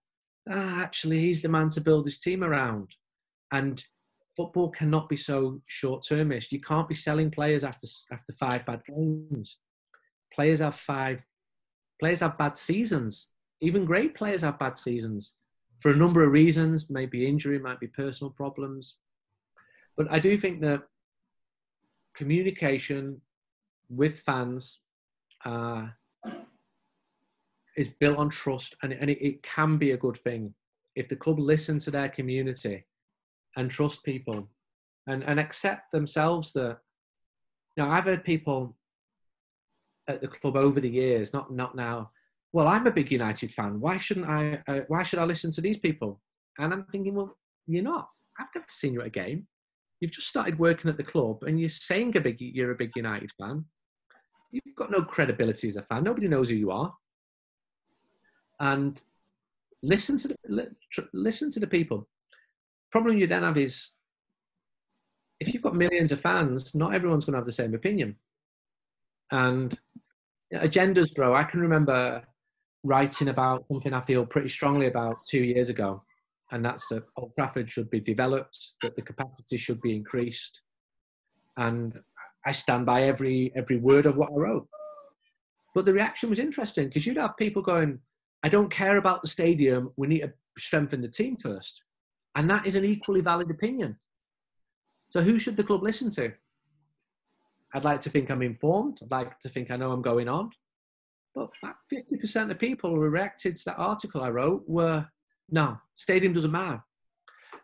actually he's the man to build his team around. And football cannot be so short-termist. You can't be selling players after 5 bad games. Players have 5 Players have bad seasons. Even great players have bad seasons for a number of reasons. Maybe injury, might be personal problems. But I do think that communication with fans is built on trust, and it can be a good thing if the club listen to their community and trust people and accept themselves that, you know, I've heard people at the club over the years, not now, well, I'm a big United fan. Why should I listen to these people? And I'm thinking, well, you're not. I've never seen you at a game. You've just started working at the club and you're saying you're a big United fan. You've got no credibility as a fan. Nobody knows who you are. And listen to the people. Problem you then have is, if you've got millions of fans, not everyone's going to have the same opinion. And agendas grow. I can remember writing about something I feel pretty strongly about 2 years ago, and that's that Old Trafford should be developed, that the capacity should be increased. And I stand by every word of what I wrote. But the reaction was interesting, because you'd have people going, I don't care about the stadium, we need to strengthen the team first. And that is an equally valid opinion. So who should the club listen to? I'd like to think I'm informed. I'd like to think I know I'm going on. But 50% of people who reacted to that article I wrote were, no, stadium doesn't matter.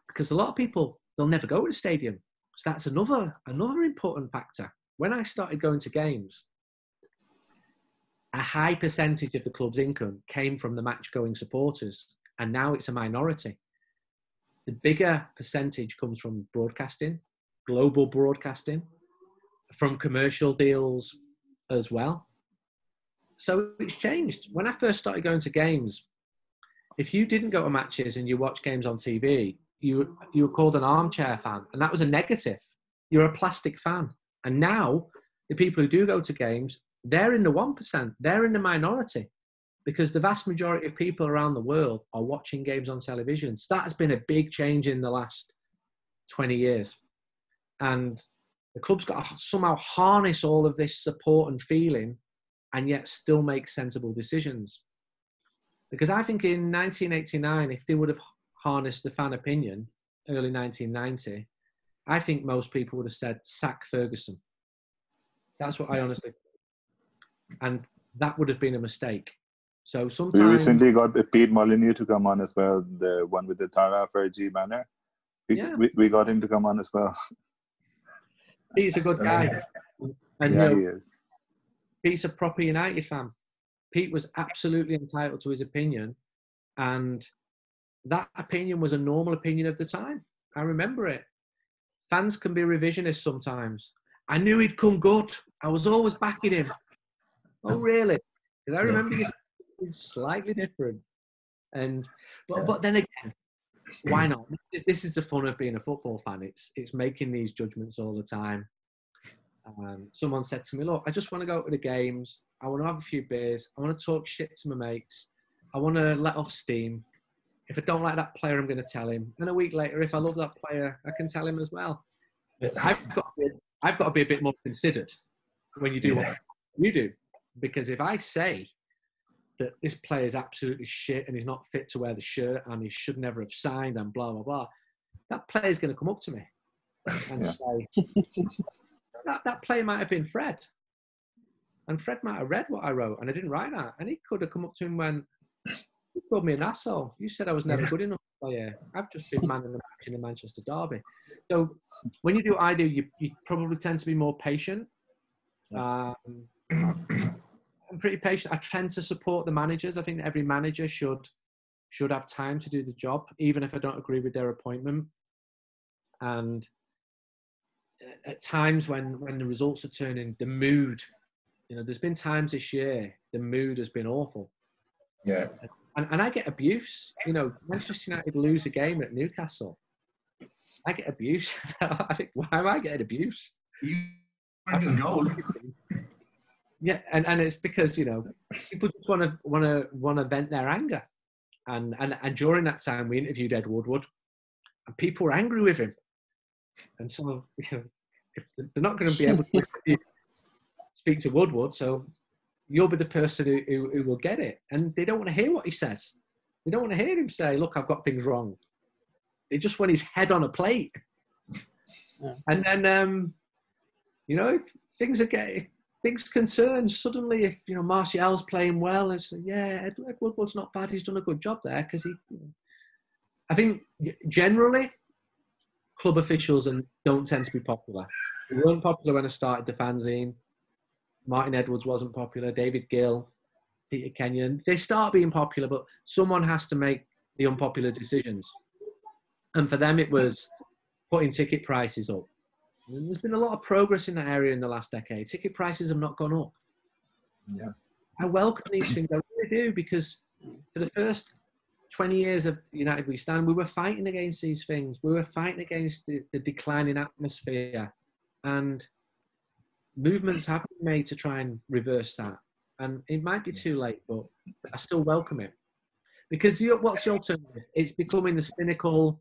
Because a lot of people, they'll never go to the stadium. So that's another important factor. When I started going to games, a high percentage of the club's income came from the match-going supporters, and now it's a minority. The bigger percentage comes from broadcasting, global broadcasting, from commercial deals as well. So it's changed. When I first started going to games, if you didn't go to matches and you watch games on TV, you were called an armchair fan, and that was a negative. You're a plastic fan. And now the people who do go to games, they're in the 1%. They're in the minority, because the vast majority of people around the world are watching games on television. So that has been a big change in the last 20 years. And the club's got to somehow harness all of this support and feeling, and yet still make sensible decisions. Because I think in 1989, if they would have harnessed the fan opinion, early 1990, I think most people would have said, sack Ferguson. That's what I honestly think. And that would have been a mistake. So sometimes... We recently got Pete Molyneux to come on as well, the one with the Tara Fergie banner. We got him to come on as well. He's a good guy. And yeah, he is. Pete's a proper United fan. Pete was absolutely entitled to his opinion, and that opinion was a normal opinion of the time. I remember it. Fans can be revisionist sometimes. I knew he'd come good. I was always backing him. Oh, really? Because I remember you saying slightly different. But then again, why not? This is the fun of being a football fan. It's making these judgments all the time. Someone said to me, look, I just want to go to the games. I want to have a few beers. I want to talk shit to my mates. I want to let off steam. If I don't like that player, I'm going to tell him. And a week later, if I love that player, I can tell him as well. I've got to be a bit more considered when you do what you do. Because if I say that this player is absolutely shit and he's not fit to wear the shirt and he should never have signed and blah, blah, blah, that player's going to come up to me and say, that player might have been Fred. And Fred might have read what I wrote, and I didn't write that. And he could have come up to him when you called me an asshole. You said I was never good enough player. I've just been man in the match in the Manchester derby. So when you do what I do, you probably tend to be more patient. I'm pretty patient. I tend to support the managers. I think that every manager should have time to do the job, even if I don't agree with their appointment. And at times when the results are turning, the mood, there's been times this year, the mood has been awful. Yeah. And I get abuse. Manchester United lose a game at Newcastle. I get abuse. I think, why am I getting abuse? You just goal. Yeah, and it's because people just want to vent their anger, and during that time we interviewed Ed Woodward, and people were angry with him, and so if they're not going to be able to speak to Woodward, so you'll be the person who will get it. And they don't want to hear what he says. They don't want to hear him say, look, I've got things wrong. They just want his head on a plate. Yeah. And then, you know, if things concern suddenly, if, you know, Martial's playing well, it's, yeah, Ed Woodward's not bad. He's done a good job there because I think generally club officials don't tend to be popular. They weren't popular when I started the fanzine. Martin Edwards wasn't popular. David Gill, Peter Kenyon. They start being popular, but someone has to make the unpopular decisions. And for them, it was putting ticket prices up. And there's been a lot of progress in that area in the last decade. Ticket prices have not gone up. Yeah, I welcome these things. I really do, because for the first 20 years of United We Stand, we were fighting against these things. We were fighting against the declining atmosphere. And movements have been made to try and reverse that. And it might be too late, but I still welcome it. Because what's the alternative? It's becoming the cynical,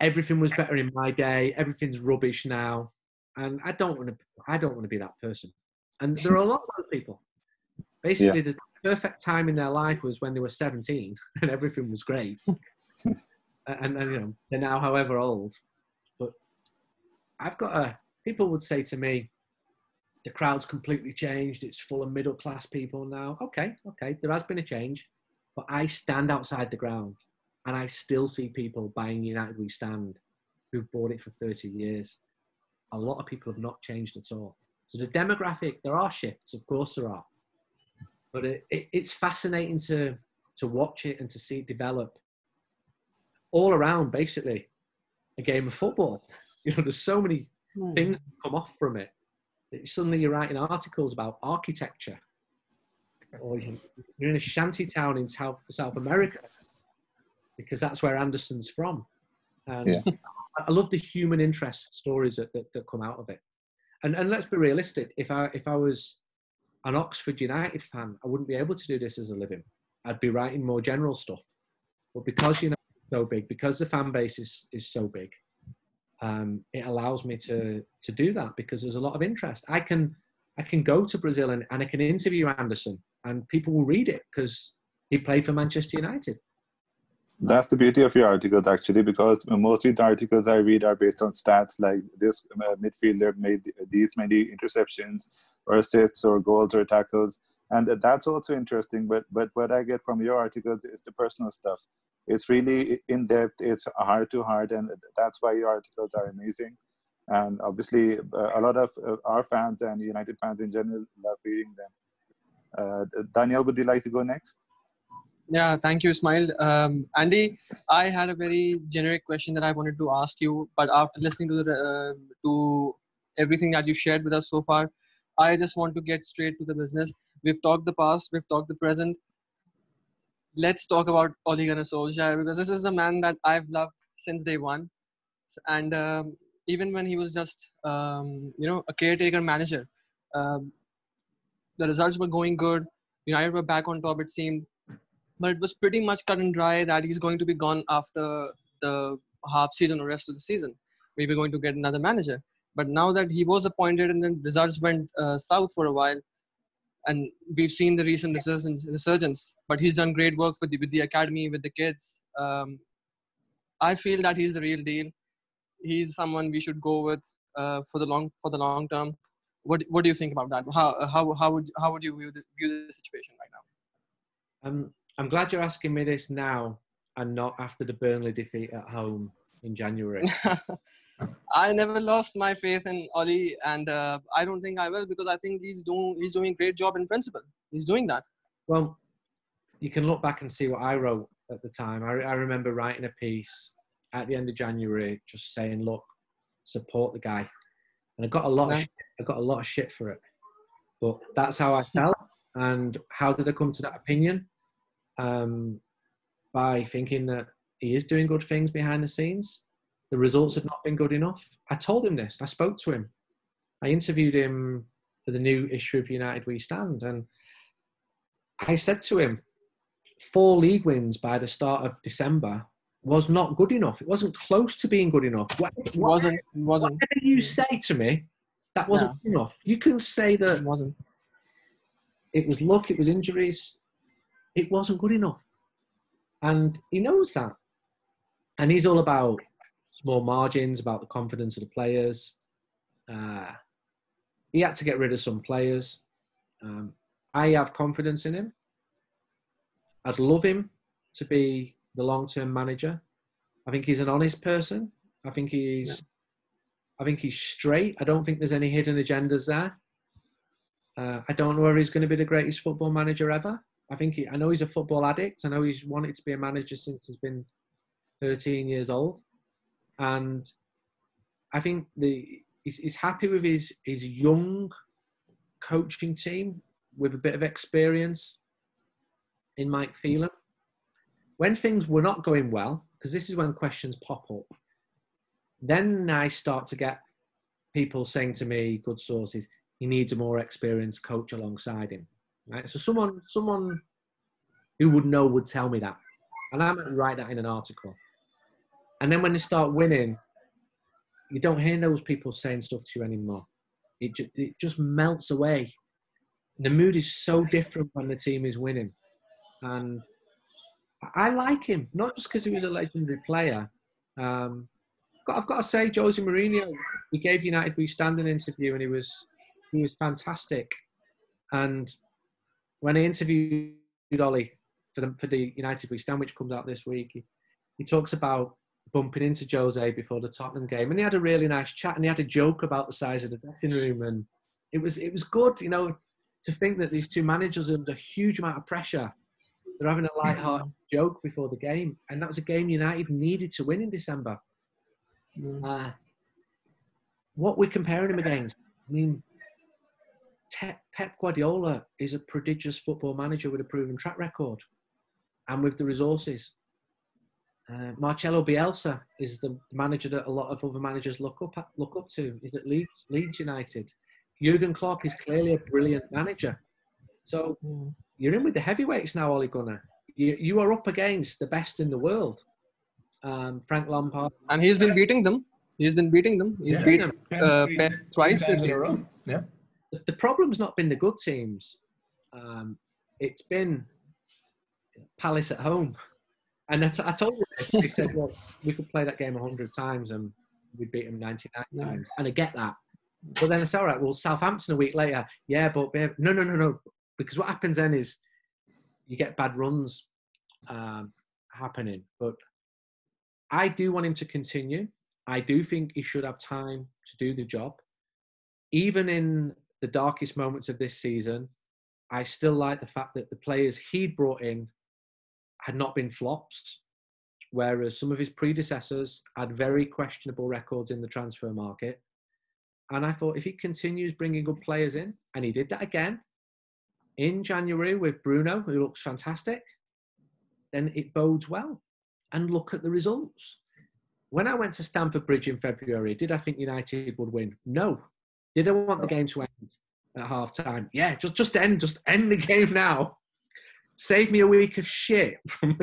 everything was better in my day, everything's rubbish now. And I don't want to be that person. And there are a lot of those people. Basically, the perfect time in their life was when they were 17 and everything was great. and you know, they're now however old. But people would say to me, the crowd's completely changed. It's full of middle-class people now. Okay, there has been a change. But I stand outside the ground and I still see people buying United We Stand who've bought it for 30 years. A lot of people have not changed at all. So the demographic, there are shifts, of course there are. But it's fascinating to watch it and to see it develop all around, basically, a game of football. You know, there's so many things that come off from it. Suddenly you're writing articles about architecture, or you're in a shanty town in South America, because that's where Anderson's from. And I love the human interest stories that come out of it. And let's be realistic. If I was an Oxford United fan, I wouldn't be able to do this as a living. I'd be writing more general stuff. But because United is so big, because the fan base is so big, it allows me to do that, because there's a lot of interest. I can go to Brazil and I can interview Anderson, and people will read it because he played for Manchester United. That's the beauty of your articles, actually, because mostly the articles I read are based on stats like this midfielder made these many interceptions or assists or goals or tackles. And that's also interesting. But what I get from your articles is the personal stuff. It's really in depth, it's heart to heart, and that's why your articles are amazing. And obviously, a lot of our fans and United fans in general love reading them. Daniel, would you like to go next? Yeah, thank you, Ismaeel. Andy, I had a very generic question that I wanted to ask you, but after listening to everything that you shared with us so far, I just want to get straight to the business. We've talked the past, we've talked the present. Let's talk about Ole Gunnar Solskjaer, because this is a man that I've loved since day one. And even when he was just, a caretaker manager, the results were going good. United were back on top, it seemed. But it was pretty much cut and dry that he's going to be gone after the half season or rest of the season. We were going to get another manager. But now that he was appointed and then results went south for a while, and we've seen the recent resurgence, but he's done great work with the academy, with the kids. I feel that he's the real deal. He's someone we should go with for the long term. What do you think about that? How would you view the situation right now? I'm glad you're asking me this now and not after the Burnley defeat at home in January. I never lost my faith in Oli, and I don't think I will, because I think he's doing a great job in principle. He's doing that. Well, you can look back and see what I wrote at the time. I remember writing a piece at the end of January just saying, look, support the guy. And I got a lot of shit for it. But that's how I felt. And how did I come to that opinion? By thinking that he is doing good things behind the scenes. The results had not been good enough. I told him this. I spoke to him. I interviewed him for the new issue of United We Stand. And I said to him, 4 league wins by the start of December was not good enough. It wasn't close to being good enough. It wasn't. Whatever you say to me, that wasn't good enough. You can say that. It wasn't. it was luck, it was injuries. It wasn't good enough. And he knows that. And he's all about small margins, about the confidence of the players. He had to get rid of some players. I have confidence in him. I'd love him to be the long-term manager. I think he's an honest person. I think he's straight. I don't think there's any hidden agendas there. I don't know whether he's going to be the greatest football manager ever. I know he's a football addict. I know he's wanted to be a manager since he's been 13 years old. And I think he's happy with his young coaching team with a bit of experience in Mike Phelan. When things were not going well, because this is when questions pop up, then I start to get people saying to me, good sources, he needs a more experienced coach alongside him. Right? So someone who would know would tell me that. And I might write that in an article. And then when they start winning, you don't hear those people saying stuff to you anymore. It just melts away. The mood is so different when the team is winning. And I like him, not just because he was a legendary player. I've got to say, Jose Mourinho, he gave United We Stand an interview, and he was fantastic. And when I interviewed Ollie for the United We Stand, which comes out this week, he talks about bumping into Jose before the Tottenham game, and he had a really nice chat, and he had a joke about the size of the dressing room, and it was good, to think that these two managers are under a huge amount of pressure. They're having a light-hearted joke before the game, and that was a game United needed to win in December. What we're comparing him against, I mean, Pep Guardiola is a prodigious football manager with a proven track record and with the resources. Marcelo Bielsa is the manager that a lot of other managers look up to. He's at Leeds United. Jurgen Klopp is clearly a brilliant manager. So you're in with the heavyweights now, Ole Gunnar. You are up against the best in the world. Frank Lampard. And he's been beating them. He's beat Pep twice this year. Yeah. The problem's not been the good teams. It's been Palace at home. And I told you this. He said, well, we could play that game 100 times and we'd beat them 99 times. And I get that. But then it's all right. Well, Southampton a week later. Yeah, but no. Because what happens then is you get bad runs happening. But I do want him to continue. I do think he should have time to do the job. Even in the darkest moments of this season, I still like the fact that the players he'd brought in had not been flops, whereas some of his predecessors had very questionable records in the transfer market. And I thought if he continues bringing good players in, and he did that again in January with Bruno, who looks fantastic, then it bodes well. And look at the results. When I went to Stamford Bridge in February, did I think United would win? No. Did I want the game to end at half time? Yeah, just end the game now. Save me a week of shit from,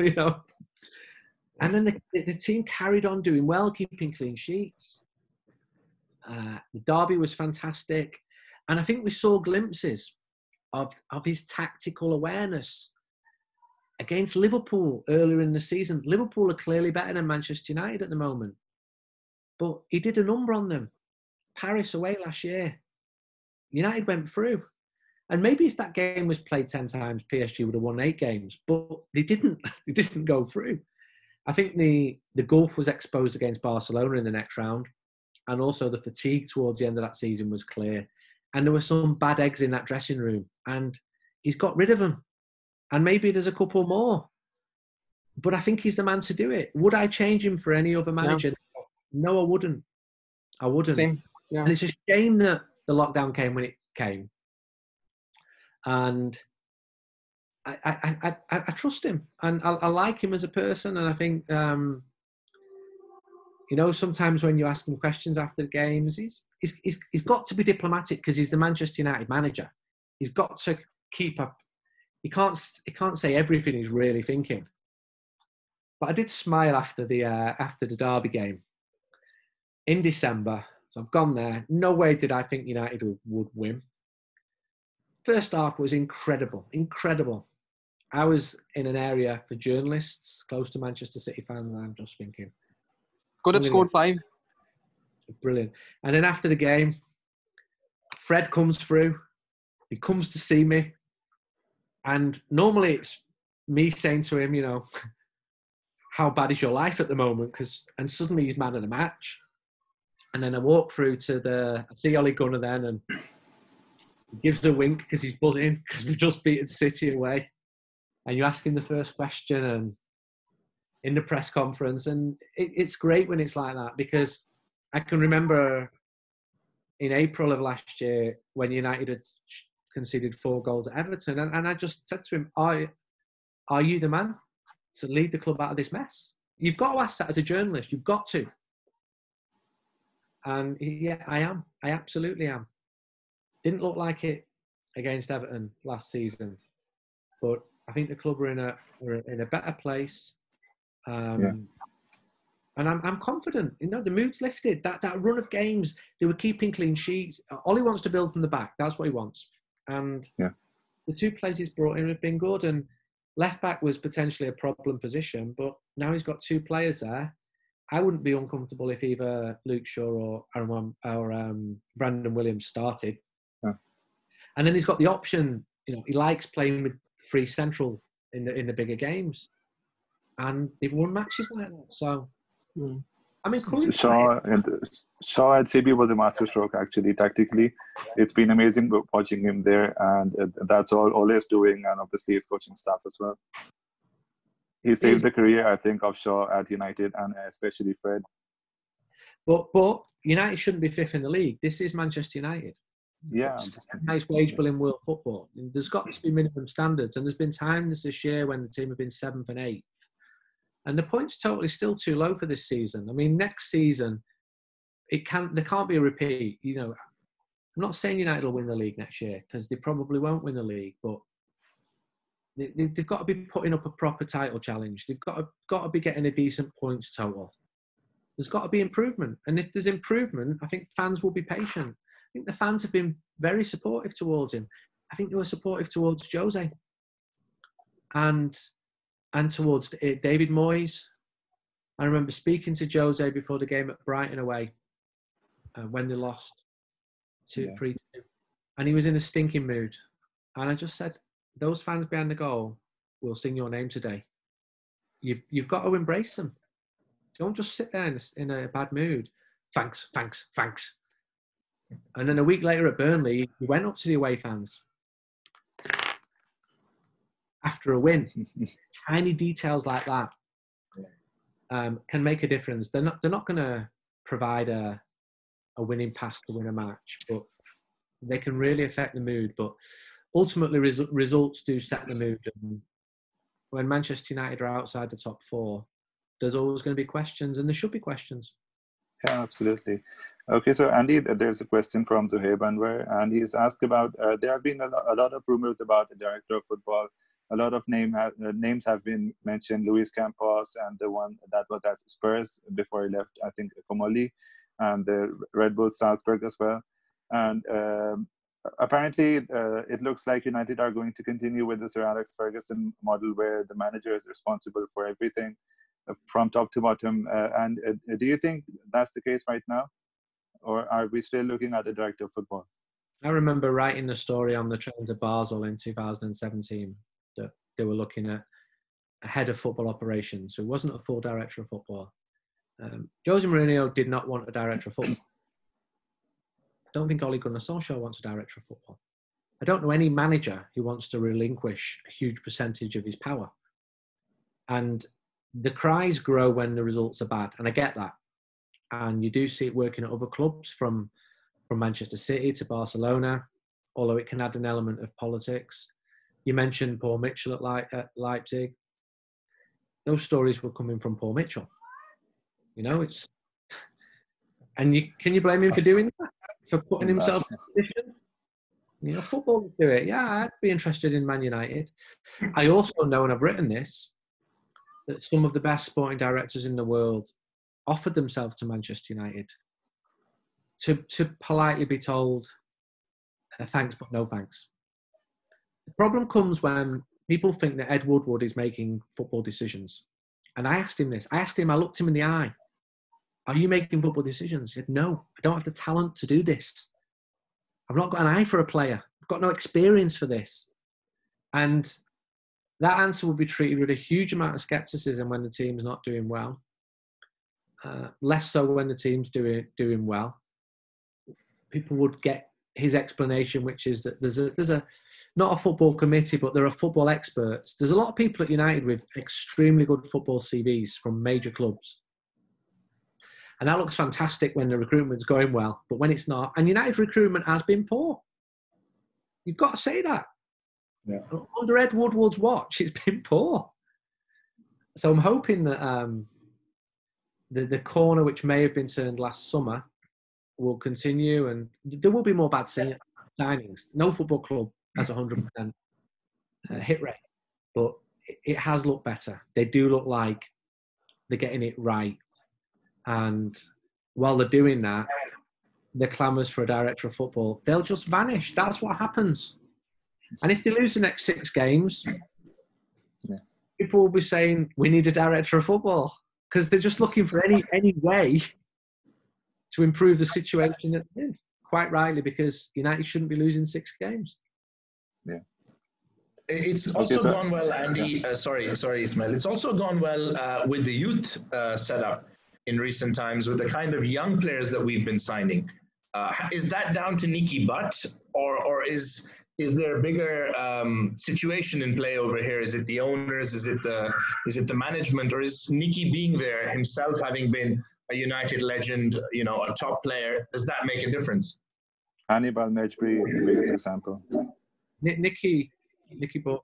And then the team carried on doing well, keeping clean sheets. The derby was fantastic. And I think we saw glimpses of his tactical awareness against Liverpool earlier in the season. Liverpool are clearly better than Manchester United at the moment. But he did a number on them. Paris away last year. United went through. And maybe if that game was played 10 times, PSG would have won 8 games. But they didn't. They didn't go through. I think the gulf was exposed against Barcelona in the next round. And also the fatigue towards the end of that season was clear. And there were some bad eggs in that dressing room. And he's got rid of them. And maybe there's a couple more. But I think he's the man to do it. Would I change him for any other manager? No, I wouldn't. I wouldn't. Same. Yeah. And it's a shame that the lockdown came when it came. And I trust him. And I like him as a person. And I think, sometimes when you ask him questions after the games, he's got to be diplomatic because he's the Manchester United manager. He's got to keep up. He can't say everything he's really thinking. But I did smile after the derby game in December. So I've gone there. No way did I think United would win. First half was incredible. I was in an area for journalists close to Manchester City fans, and I'm just thinking, could have scored 5. Brilliant. And then after the game, Fred comes through. He comes to see me. And normally it's me saying to him, you know, how bad is your life at the moment? And suddenly he's man of the match. And then I walk through I see Ole Gunnar then, and he gives a wink because he's buzzing because we've just beaten City away. And you ask him the first question and in the press conference. And it's great when it's like that, because I can remember in April of last year when United had conceded 4 goals at Everton. And I just said to him, are you the man to lead the club out of this mess? You've got to ask that as a journalist. You've got to. And yeah, I am. I absolutely am. Didn't look like it against Everton last season, but I think the club are in a better place. And I'm confident. You know, the mood's lifted. That run of games, they were keeping clean sheets. Ollie wants to build from the back. That's what he wants. And the 2 players he's brought in have been good. And left back was potentially a problem position, but now he's got 2 players there. I wouldn't be uncomfortable if either Luke Shaw or Brandon Williams started. Yeah. And then he's got the option. You know, he likes playing with 3 central in the bigger games, and they've won matches like that. So, I mean, Shaw at CB was a masterstroke actually. Tactically, it's been amazing watching him there, and that's all Ole is doing, and obviously his coaching staff as well. He saved the career, I think, of Shaw at United, and especially Fred. But United shouldn't be 5th in the league. This is Manchester United. Yeah. Nice wage bill in world football. There's got to be minimum standards. And there's been times this year when the team have been 7th and 8th. And the points total is still too low for this season. I mean, next season, there can't be a repeat. You know, I'm not saying United will win the league next year, because they probably won't win the league, but they've got to be putting up a proper title challenge. They've got to be getting a decent points total. There's got to be improvement. And if there's improvement, I think fans will be patient. I think the fans have been very supportive towards him. I think they were supportive towards Jose and towards David Moyes. I remember speaking to Jose before the game at Brighton away when they lost 3-2. And he was in a stinking mood. And I just said, those fans behind the goal will sing your name today. You've got to embrace them. Don't just sit there in a bad mood. Thanks. And then a week later at Burnley, he went up to the away fans after a win. Tiny details like that can make a difference. They're not going to provide a winning pass to win a match, but they can really affect the mood. But ultimately, results do set the mood. And when Manchester United are outside the top 4, there's always going to be questions, and there should be questions. Yeah, absolutely. Okay, so Andy, there's a question from Zuhaib Anwar, and he's asked about, there have been a lot of rumors about the director of football. A lot of names have been mentioned, Luis Campos, and the one that was at Spurs before he left, I think, Comoli, and the Red Bull Salzburg as well. And apparently, it looks like United are going to continue with the Sir Alex Ferguson model, where the manager is responsible for everything from top to bottom. And do you think that's the case right now? Or are we still looking at the director of football? I remember writing the story on the train to Basel in 2017 that they were looking at a head of football operations. So it wasn't a full director of football. Jose Mourinho did not want a director of football. I don't think Ole Gunnar Solskjaer wants a director of football. I don't know any manager who wants to relinquish a huge percentage of his power. And the cries grow when the results are bad. And I get that. And you do see it working at other clubs from Manchester City to Barcelona, although it can add an element of politics. You mentioned Paul Mitchell at Leipzig. Those stories were coming from Paul Mitchell. You know, can you blame him for doing that? For putting himself in a position? You know, footballers do it. Yeah, I'd be interested in Man United. I also know, and I've written this, that some of the best sporting directors in the world offered themselves to Manchester United to politely be told, thanks, but no thanks. The problem comes when people think that Ed Woodward is making football decisions. And I asked him this. I looked him in the eye. Are you making football decisions? He said, no, I don't have the talent to do this. I've not got an eye for a player. I've got no experience for this. And that answer will be treated with a huge amount of skepticism when the team's not doing well. Less so when the team's doing well. People would get his explanation, which is that there's a not a football committee, but there are football experts. There's a lot of people at United with extremely good football CVs from major clubs. And that looks fantastic when the recruitment's going well, but when it's not, and United's recruitment has been poor. You've got to say that. Yeah. Under Ed Woodward's watch, it's been poor. So I'm hoping that the corner which may have been turned last summer will continue, and there will be more bad signings. No football club has 100% hit rate, but it has looked better. They do look like they're getting it right. And while they're doing that, the clamours for a director of football, they'll just vanish. That's what happens. And if they lose the next 6 games, people will be saying, we need a director of football, because they're just looking for any way to improve the situation that they're in. Quite rightly, because United shouldn't be losing 6 games. Yeah. It's also gone well, Andy. Sorry, Ismaeel. It's also gone well with the youth setup in recent times with the kind of young players that we've been signing. Is that down to Nicky Butt, or is there a bigger situation in play over here? Is it the owners? Is it the management? Or is Nicky being there himself, having been a United legend, a top player, does that make a difference? Hannibal Mejbri, the biggest example. Nicky Butt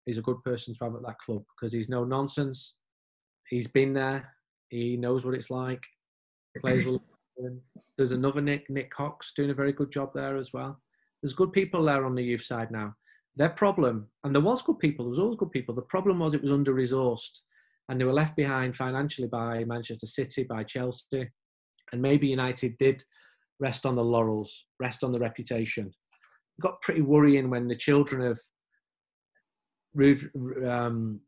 is a good person to have at that club because he's no nonsense. He's been there. He knows what it's like. Players will. There's another Nick Cox, doing a very good job there as well. There's good people there on the youth side now. Their problem, and there was good people, there was always good people. The problem was it was under-resourced, and they were left behind financially by Manchester City, by Chelsea, and maybe United did rest on the laurels, rest on the reputation. It got pretty worrying when the children of Robin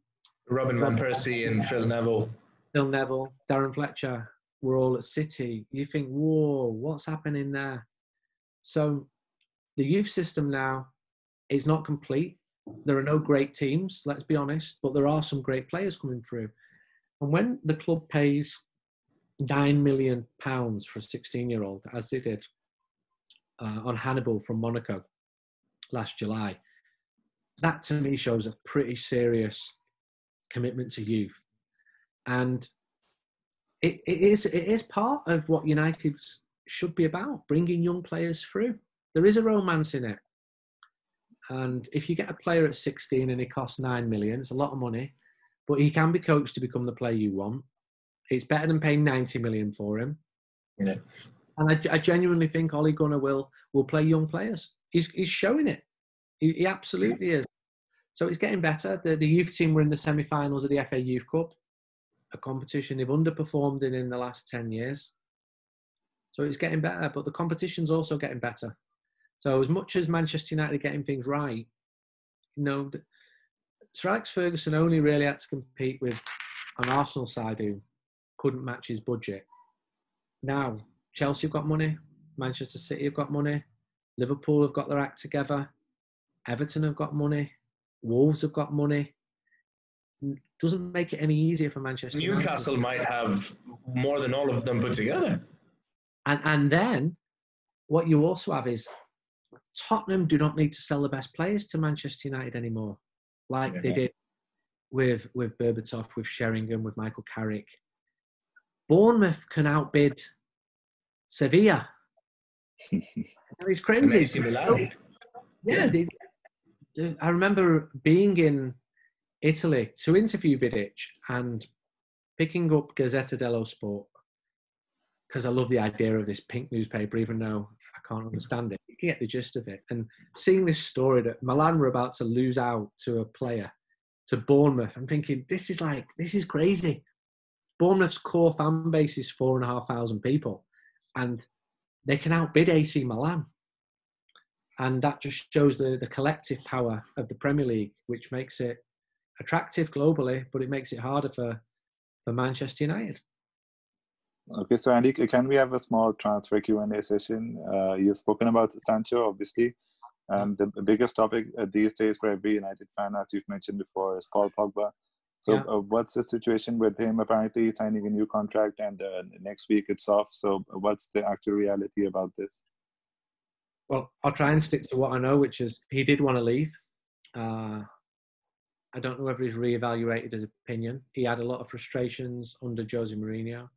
Van Persie and Phil Neville, Darren Fletcher were all at City. You think, whoa, what's happening there? So the youth system now is not complete. There are no great teams, let's be honest, but there are some great players coming through. And when the club pays £9 million for a 16-year-old, as they did on Hannibal from Monaco last July, that to me shows a pretty serious commitment to youth. And it is part of what United should be about, bringing young players through. There is a romance in it. And if you get a player at 16 and he costs 9 million, it's a lot of money, but he can be coached to become the player you want. It's better than paying 90 million for him. Yeah. And I genuinely think Ole Gunnar will play young players. He's showing it. He absolutely is. So it's getting better. The youth team were in the semi-finals of the FA Youth Cup, a competition they've underperformed in the last 10 years. So it's getting better, but the competition's also getting better. So as much as Manchester United are getting things right, Sir Alex Ferguson only really had to compete with an Arsenal side who couldn't match his budget. Now, Chelsea have got money, Manchester City have got money, Liverpool have got their act together, Everton have got money, Wolves have got money. Doesn't make it any easier for Manchester United. Newcastle might have more than all of them put together. And then what you also have is Tottenham do not need to sell the best players to Manchester United anymore, like they did with Berbatov, with Sheringham, with Michael Carrick. Bournemouth can outbid Sevilla. It's crazy. Yeah, I remember being in Italy to interview Vidic and picking up Gazzetta dello Sport because I love the idea of this pink newspaper, even though I can't understand it. You can get the gist of it. And seeing this story that Milan were about to lose out to a player, to Bournemouth, I'm thinking, this is crazy. Bournemouth's core fan base is 4,500 people and they can outbid AC Milan. And that just shows the collective power of the Premier League, which makes it attractive globally, but it makes it harder for Manchester United. Okay, so Andy, can we have a small transfer Q&A session? You've spoken about Sancho, obviously, and the biggest topic these days for every United fan, as you've mentioned before, is Paul Pogba. So what's the situation with him? Apparently he's signing a new contract and next week it's off. So what's the actual reality about this? Well, I'll try and stick to what I know, which is he did want to leave. I don't know whether he's reevaluated his opinion. He had a lot of frustrations under Jose Mourinho.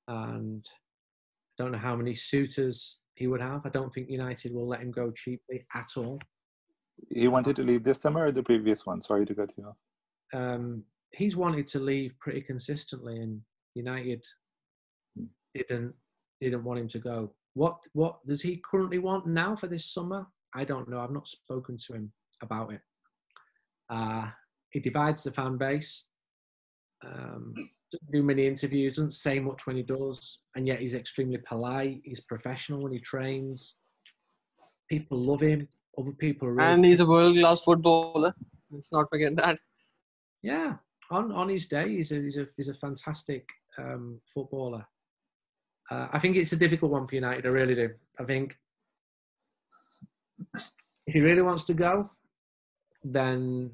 And I don't know how many suitors he would have. I don't think United will let him go cheaply at all. He wanted to leave this summer or the previous one? Sorry to cut you off. He's wanted to leave pretty consistently, and United didn't want him to go. What does he currently want now for this summer? I don't know. I've not spoken to him about it. He divides the fan base. Doesn't do many interviews, doesn't say much when he does, and yet he's extremely polite. He's professional when he trains. People love him. Other people are really and he's a world-class footballer. Let's not forget that. Yeah, on his day, he's a fantastic footballer. I think it's a difficult one for United. I really do. I think if he really wants to go, then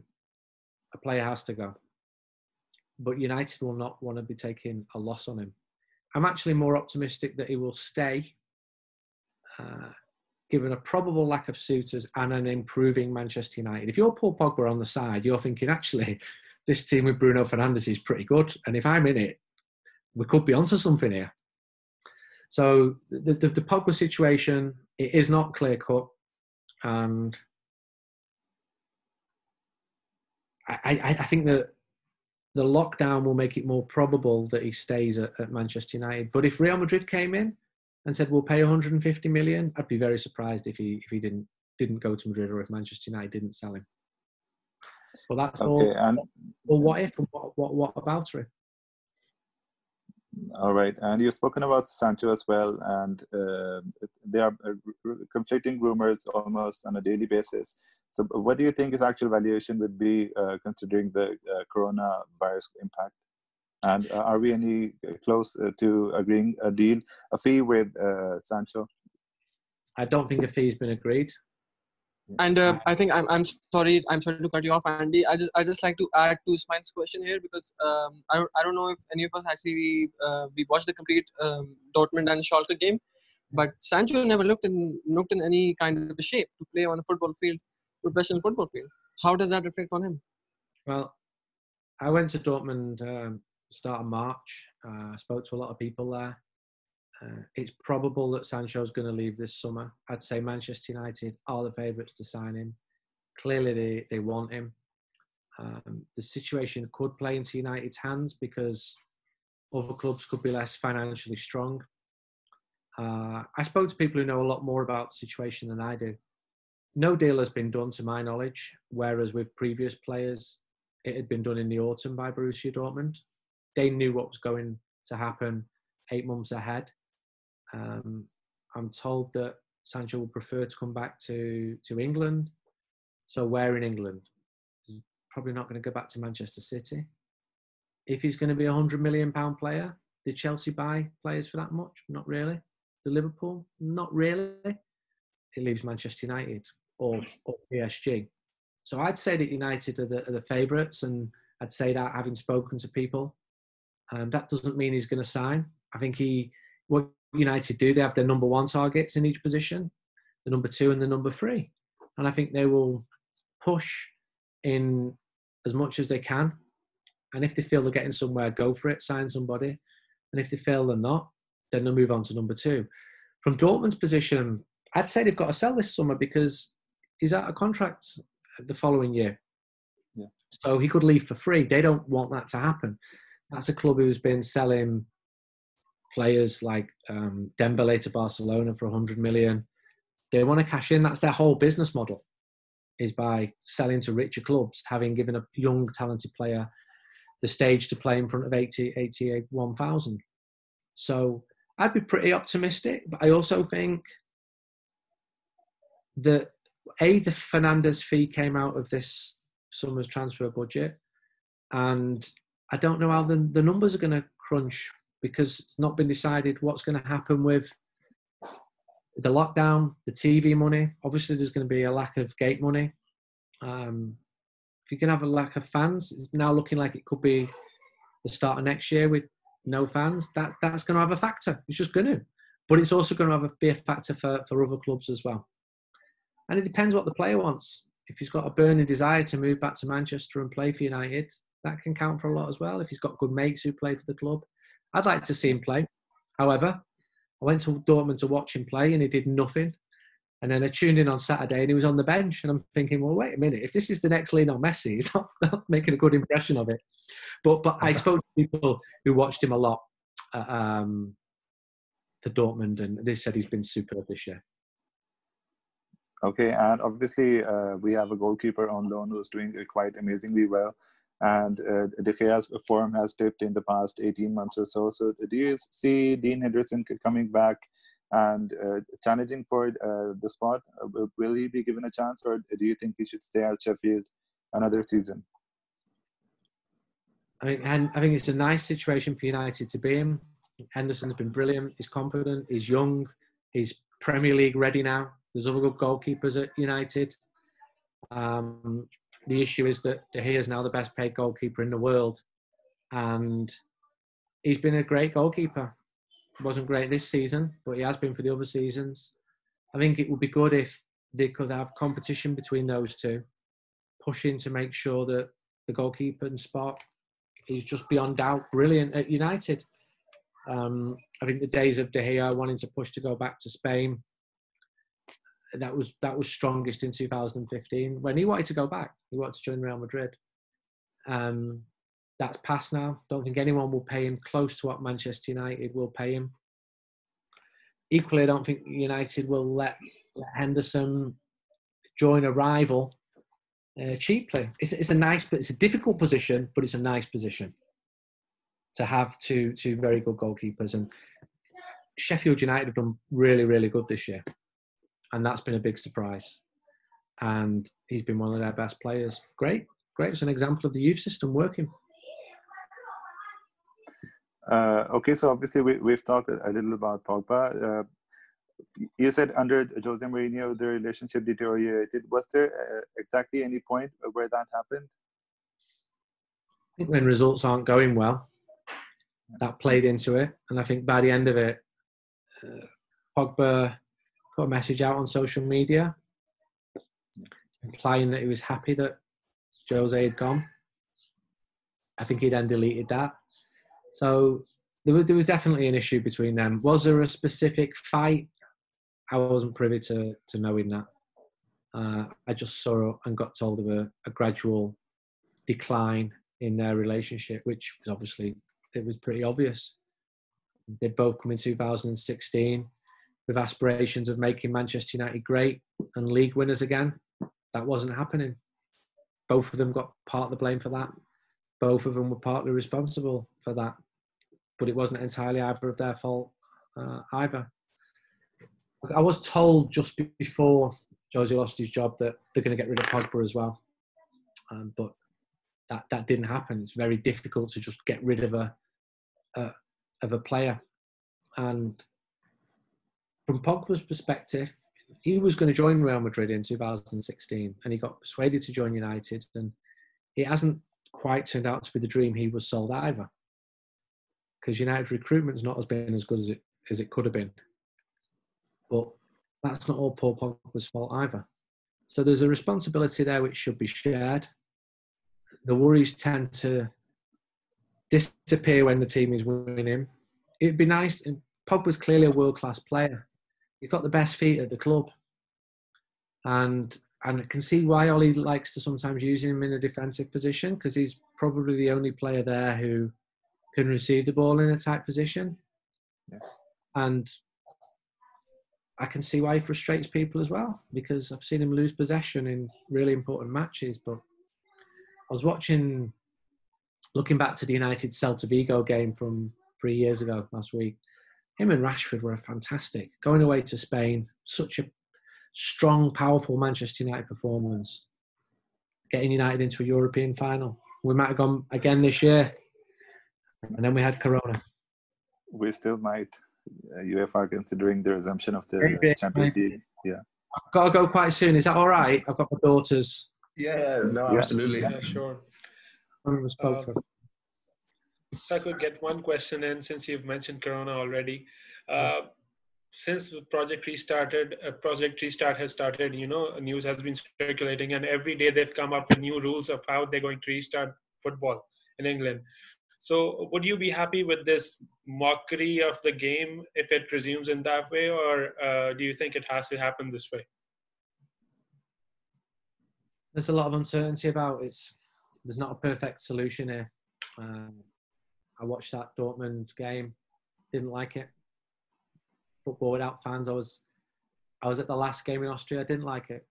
a player has to go. But United will not want to be taking a loss on him. I'm actually more optimistic that he will stay, given a probable lack of suitors and an improving Manchester United. If you're Paul Pogba on the side, you're thinking, actually, this team with Bruno Fernandes is pretty good. And if I'm in it, we could be onto something here. So the Pogba situation, it is not clear-cut. And I think that the lockdown will make it more probable that he stays at Manchester United. But if Real Madrid came in and said, we'll pay 150 million, I'd be very surprised if he didn't go to Madrid, or if Manchester United didn't sell him. Well, that's okay, all. Well, what if? What about it? All right, and you've spoken about Sancho as well, and there are conflicting rumors almost on a daily basis. So what do you think his actual valuation would be, considering the coronavirus impact? And are we any close to agreeing a fee with Sancho? I don't think a fee's been agreed. And I think I'm sorry to cut you off, Andy. I just like to add to Ismail's question here, because I don't know if any of us actually we watched the complete Dortmund and Schalke game, but Sancho never looked in any kind of a shape to play on a football field, professional football field. How does that reflect on him? Well, I went to Dortmund start of March. I spoke to a lot of people there. It's probable that Sancho's going to leave this summer. I'd say Manchester United are the favourites to sign him. Clearly, they want him. The situation could play into United's hands because other clubs could be less financially strong. I spoke to people who know a lot more about the situation than I do. No deal has been done to my knowledge, whereas with previous players, it had been done in the autumn by Borussia Dortmund. They knew what was going to happen 8 months ahead. I'm told that Sancho would prefer to come back to England. So where in England? He's probably not going to go back to Manchester City. If he's going to be a £100 million player, did Chelsea buy players for that much? Not really. Did Liverpool? Not really. It leaves Manchester United or PSG. So I'd say that United are the favourites, and I'd say that having spoken to people. That doesn't mean he's going to sign. I think what United do, they have their number one targets in each position, the number 2 and the number 3. And I think they will push in as much as they can. And if they feel they're getting somewhere, go for it, sign somebody. And if they feel they're not, then they'll move on to number 2. From Dortmund's position, I'd say they've got to sell this summer because he's out of contract the following year. Yeah. So he could leave for free. They don't want that to happen. That's a club who's been selling players like Dembele to Barcelona for 100 million. They want to cash in. That's their whole business model, is by selling to richer clubs, having given a young, talented player the stage to play in front of 81,000. So I'd be pretty optimistic, but I also think the Fernandes fee came out of this summer's transfer budget, and I don't know how the numbers are going to crunch, because it's not been decided what's going to happen with the lockdown, the TV money. Obviously, there's going to be a lack of gate money. If you can have a lack of fans, it's now looking like it could be the start of next year with no fans. That's going to have a factor. It's just going to. But it's also going to be a factor for other clubs as well. And it depends what the player wants. If he's got a burning desire to move back to Manchester and play for United, that can count for a lot as well. If he's got good mates who play for the club, I'd like to see him play. However, I went to Dortmund to watch him play and he did nothing. And then I tuned in on Saturday and he was on the bench. And I'm thinking, well, wait a minute. If this is the next Lionel Messi, he's not making a good impression of it. But I spoke to people who watched him a lot for Dortmund, and they said he's been superb this year. Okay, and obviously we have a goalkeeper on loan who's doing quite amazingly well. And De Gea's form has dipped in the past 18 months or so. So do you see Dean Henderson coming back and challenging for the spot? Will he be given a chance, or do you think he should stay at Sheffield another season? I think it's a nice situation for United to be in. Henderson's been brilliant. He's confident. He's young. He's Premier League ready now. There's other good goalkeepers at United. The issue is that De Gea is now the best paid goalkeeper in the world. And he's been a great goalkeeper. He wasn't great this season, but he has been for the other seasons. I think it would be good if they could have competition between those two, pushing to make sure that the goalkeeper and spot is just beyond doubt brilliant at United. I think the days of De Gea wanting to push to go back to Spain, that was strongest in 2015 when he wanted to go back. He wanted to join Real Madrid. That's past now. Don't think anyone will pay him close to what Manchester United will pay him. Equally, I don't think United will let Henderson join a rival cheaply. It's a difficult position, but it's a nice position to have two very good goalkeepers. And Sheffield United have done really, really good this year. And that's been a big surprise. And he's been one of their best players. Great. It's an example of the youth system working. Okay, so obviously we've talked a little about Pogba. You said under Jose Mourinho the relationship deteriorated. Was there exactly any point where that happened? I think when results aren't going well, that played into it. And I think by the end of it, Pogba put a message out on social media implying that he was happy that Jose had gone. I think he then deleted that. So there was definitely an issue between them. Was there a specific fight? I wasn't privy to knowing that. I just saw and got told of a gradual decline in their relationship, which obviously it was pretty obvious. They'd both come in 2016 with aspirations of making Manchester United great and league winners again. That wasn't happening. Both of them got part of the blame for that. Both of them were partly responsible for that. But it wasn't entirely either of their fault either. I was told just before Jose lost his job that they're going to get rid of Pogba as well. But that didn't happen. It's very difficult to just get rid of a player. And from Pogba's perspective, he was going to join Real Madrid in 2016 and he got persuaded to join United, and it hasn't quite turned out to be the dream he was sold either, because United recruitment's not been as good as it could have been. But that's not all Paul Pogba's fault either. So there's a responsibility there which should be shared. The worries tend to disappear when the team is winning. It'd be nice. Pogba's clearly a world-class player. He's got the best feet at the club. And I can see why Ollie likes to sometimes use him in a defensive position, because he's probably the only player there who can receive the ball in a tight position. Yeah. And I can see why he frustrates people as well, because I've seen him lose possession in really important matches. But I was looking back to the United Celta Vigo game from 3 years ago last week. Him and Rashford were fantastic. Going away to Spain, such a strong, powerful Manchester United performance, getting United into a European final. We might have gone again this year, and then we had Corona. We still might. UEFA are considering the resumption of the Champions League. Yeah. I've got to go quite soon. Is that all right? I've got my daughters. Yeah, no, absolutely. Yeah, sure. If I could get one question in, since you've mentioned Corona already. Since the Project Restart has started, news has been circulating, and every day they've come up with new rules of how they're going to restart football in England. So would you be happy with this mockery of the game if it resumes in that way, or do you think it has to happen this way? There's a lot of uncertainty about it. There's not a perfect solution here. I watched that Dortmund game, didn't like it. Football without fans. I was at the last game in Austria. I didn't like it.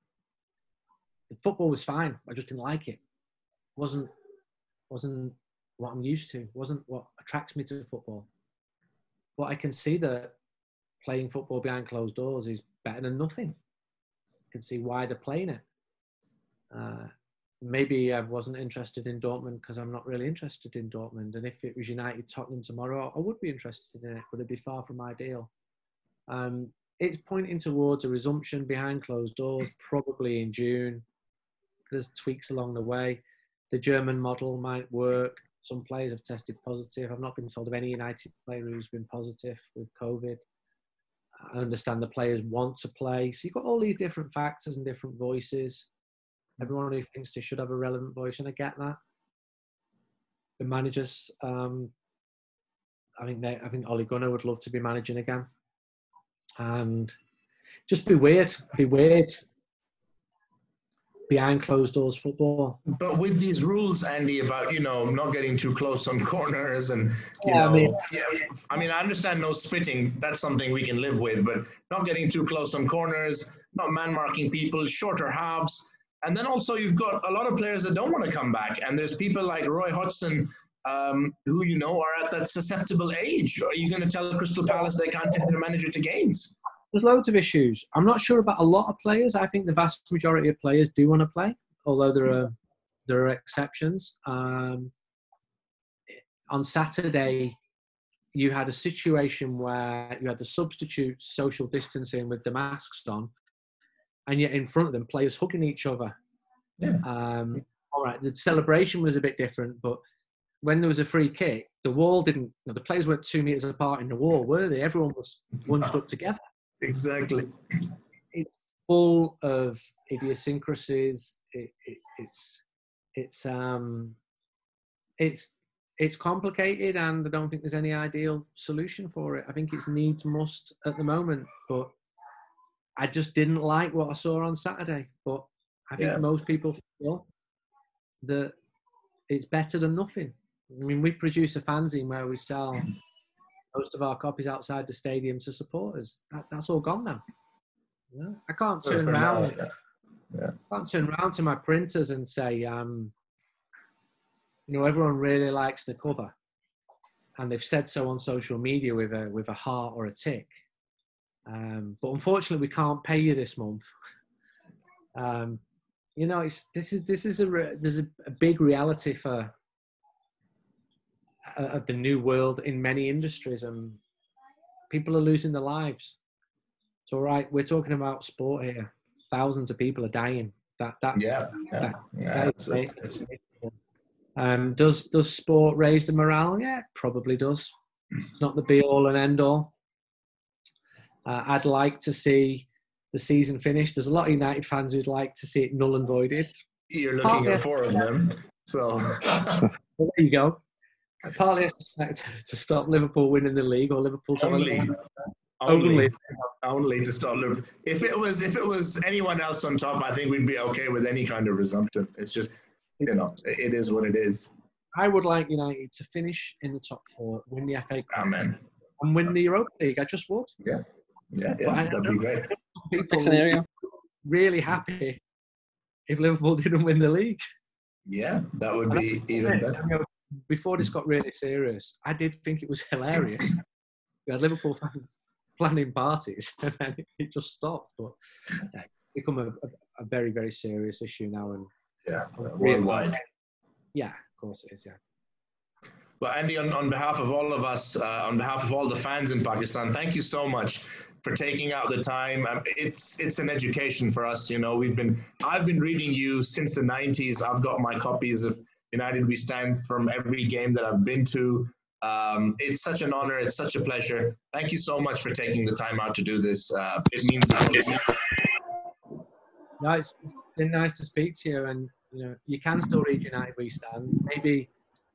The football was fine. I just didn't like it. Wasn't what I'm used to. Wasn't what attracts me to football. But I can see that playing football behind closed doors is better than nothing. I can see why they're playing it. Maybe I wasn't interested in Dortmund because I'm not really interested in Dortmund. And if it was United Tottenham tomorrow, I would be interested in it, but it'd be far from ideal. It's pointing towards a resumption behind closed doors, probably in June. There's tweaks along the way. The German model might work. Some players have tested positive. I've not been told of any United player who's been positive with COVID. I understand the players want to play. So you've got all these different factors and different voices. Everyone who thinks they should have a relevant voice, and I get that. The managers, I think Ole Gunnar would love to be managing again, and just be weird behind closed doors football. But with these rules, Andy, about not getting too close on corners and I understand no spitting. That's something we can live with, but not getting too close on corners, not man marking people, shorter halves. And then also you've got a lot of players that don't want to come back. And there's people like Roy Hodgson who, are at that susceptible age. Are you going to tell Crystal Palace they can't take their manager to games? There's loads of issues. I'm not sure about a lot of players. I think the vast majority of players do want to play, although there are exceptions. On Saturday, you had a situation where you had the substitute social distancing with the masks on, and yet in front of them, players hugging each other. Yeah. All right, the celebration was a bit different, but when there was a free kick, the wall didn't. The players weren't 2 meters apart in the wall, were they? Everyone was bunched up together. Exactly. It's full of idiosyncrasies. It's complicated, and I don't think there's any ideal solution for it. I think it's needs must at the moment, but I just didn't like what I saw on Saturday. But I think most people feel that it's better than nothing. I mean, we produce a fanzine where we sell most of our copies outside the stadium to supporters. That's all gone now. Yeah. I can't turn around. I can't turn around to my printers and say, everyone really likes the cover, and they've said so on social media with a heart or a tick. But unfortunately, we can't pay you this month. There's a big reality for of the new world in many industries, and people are losing their lives. It's all right. We're talking about sport here. Thousands of people are dying. Does sport raise the morale? Yeah, it probably does. It's not the be all and end all. I'd like to see the season finished. There's a lot of United fans who'd like to see it null and voided. You're looking at four of them. So well, there you go. Partly I suspect to stop Liverpool winning the league, or Liverpool to only to stop Liverpool. If it was anyone else on top, I think we'd be okay with any kind of resumption. It's just, it is what it is. I would like United to finish in the top four, win the FA Cup, Amen, and win the Europa League. I just would. Yeah, that'd be great. People scenario. Really happy if Liverpool didn't win the league. Yeah, that would be even better. Before this got really serious, I did think it was hilarious. We had Liverpool fans planning parties, and then it just stopped. But it's become a very, very serious issue now, and worldwide. Yeah, of course it is. Yeah. Well, Andy, on behalf of all of us, on behalf of all the fans in Pakistan, thank you so much for taking out the time. It's an education for us. You know, I've been reading you since the 90s. I've got my copies of United We Stand from every game that I've been to. It's such an honor. It's such a pleasure. Thank you so much for taking the time out to do this. It means a lot. No, it's been nice to speak to you, and you know, you can still read United We Stand. Maybe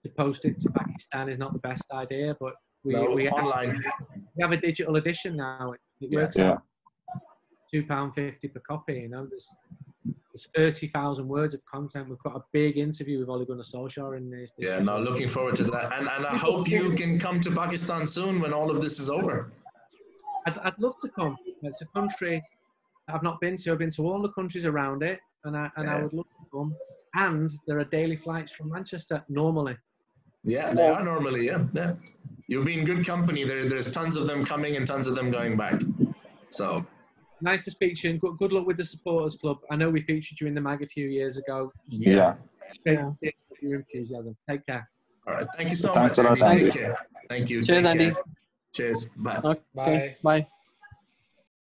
to post it to Pakistan is not the best idea, but we have a digital edition now. It works out £2.50 per copy. You know, there's 30,000 words of content. We've got a big interview with Ole Gunnar Solskjaer in this. Yeah, no, looking forward to that. And I hope you can come to Pakistan soon when all of this is over. I'd love to come. It's a country I've not been to. I've been to all the countries around it, and I would love to come. And there are daily flights from Manchester normally. Yeah, they are normally. Yeah. You'll be in good company. There's tons of them coming and tons of them going back. So nice to speak to you, and good luck with the supporters club. I know we featured you in the mag a few years ago. Yeah. Great to see your enthusiasm. Take care. All right. Thank you so Thanks much, a lot, Andy. Andy. Take care. Thank you. Cheers, Andy. Cheers. Bye. Okay. Bye.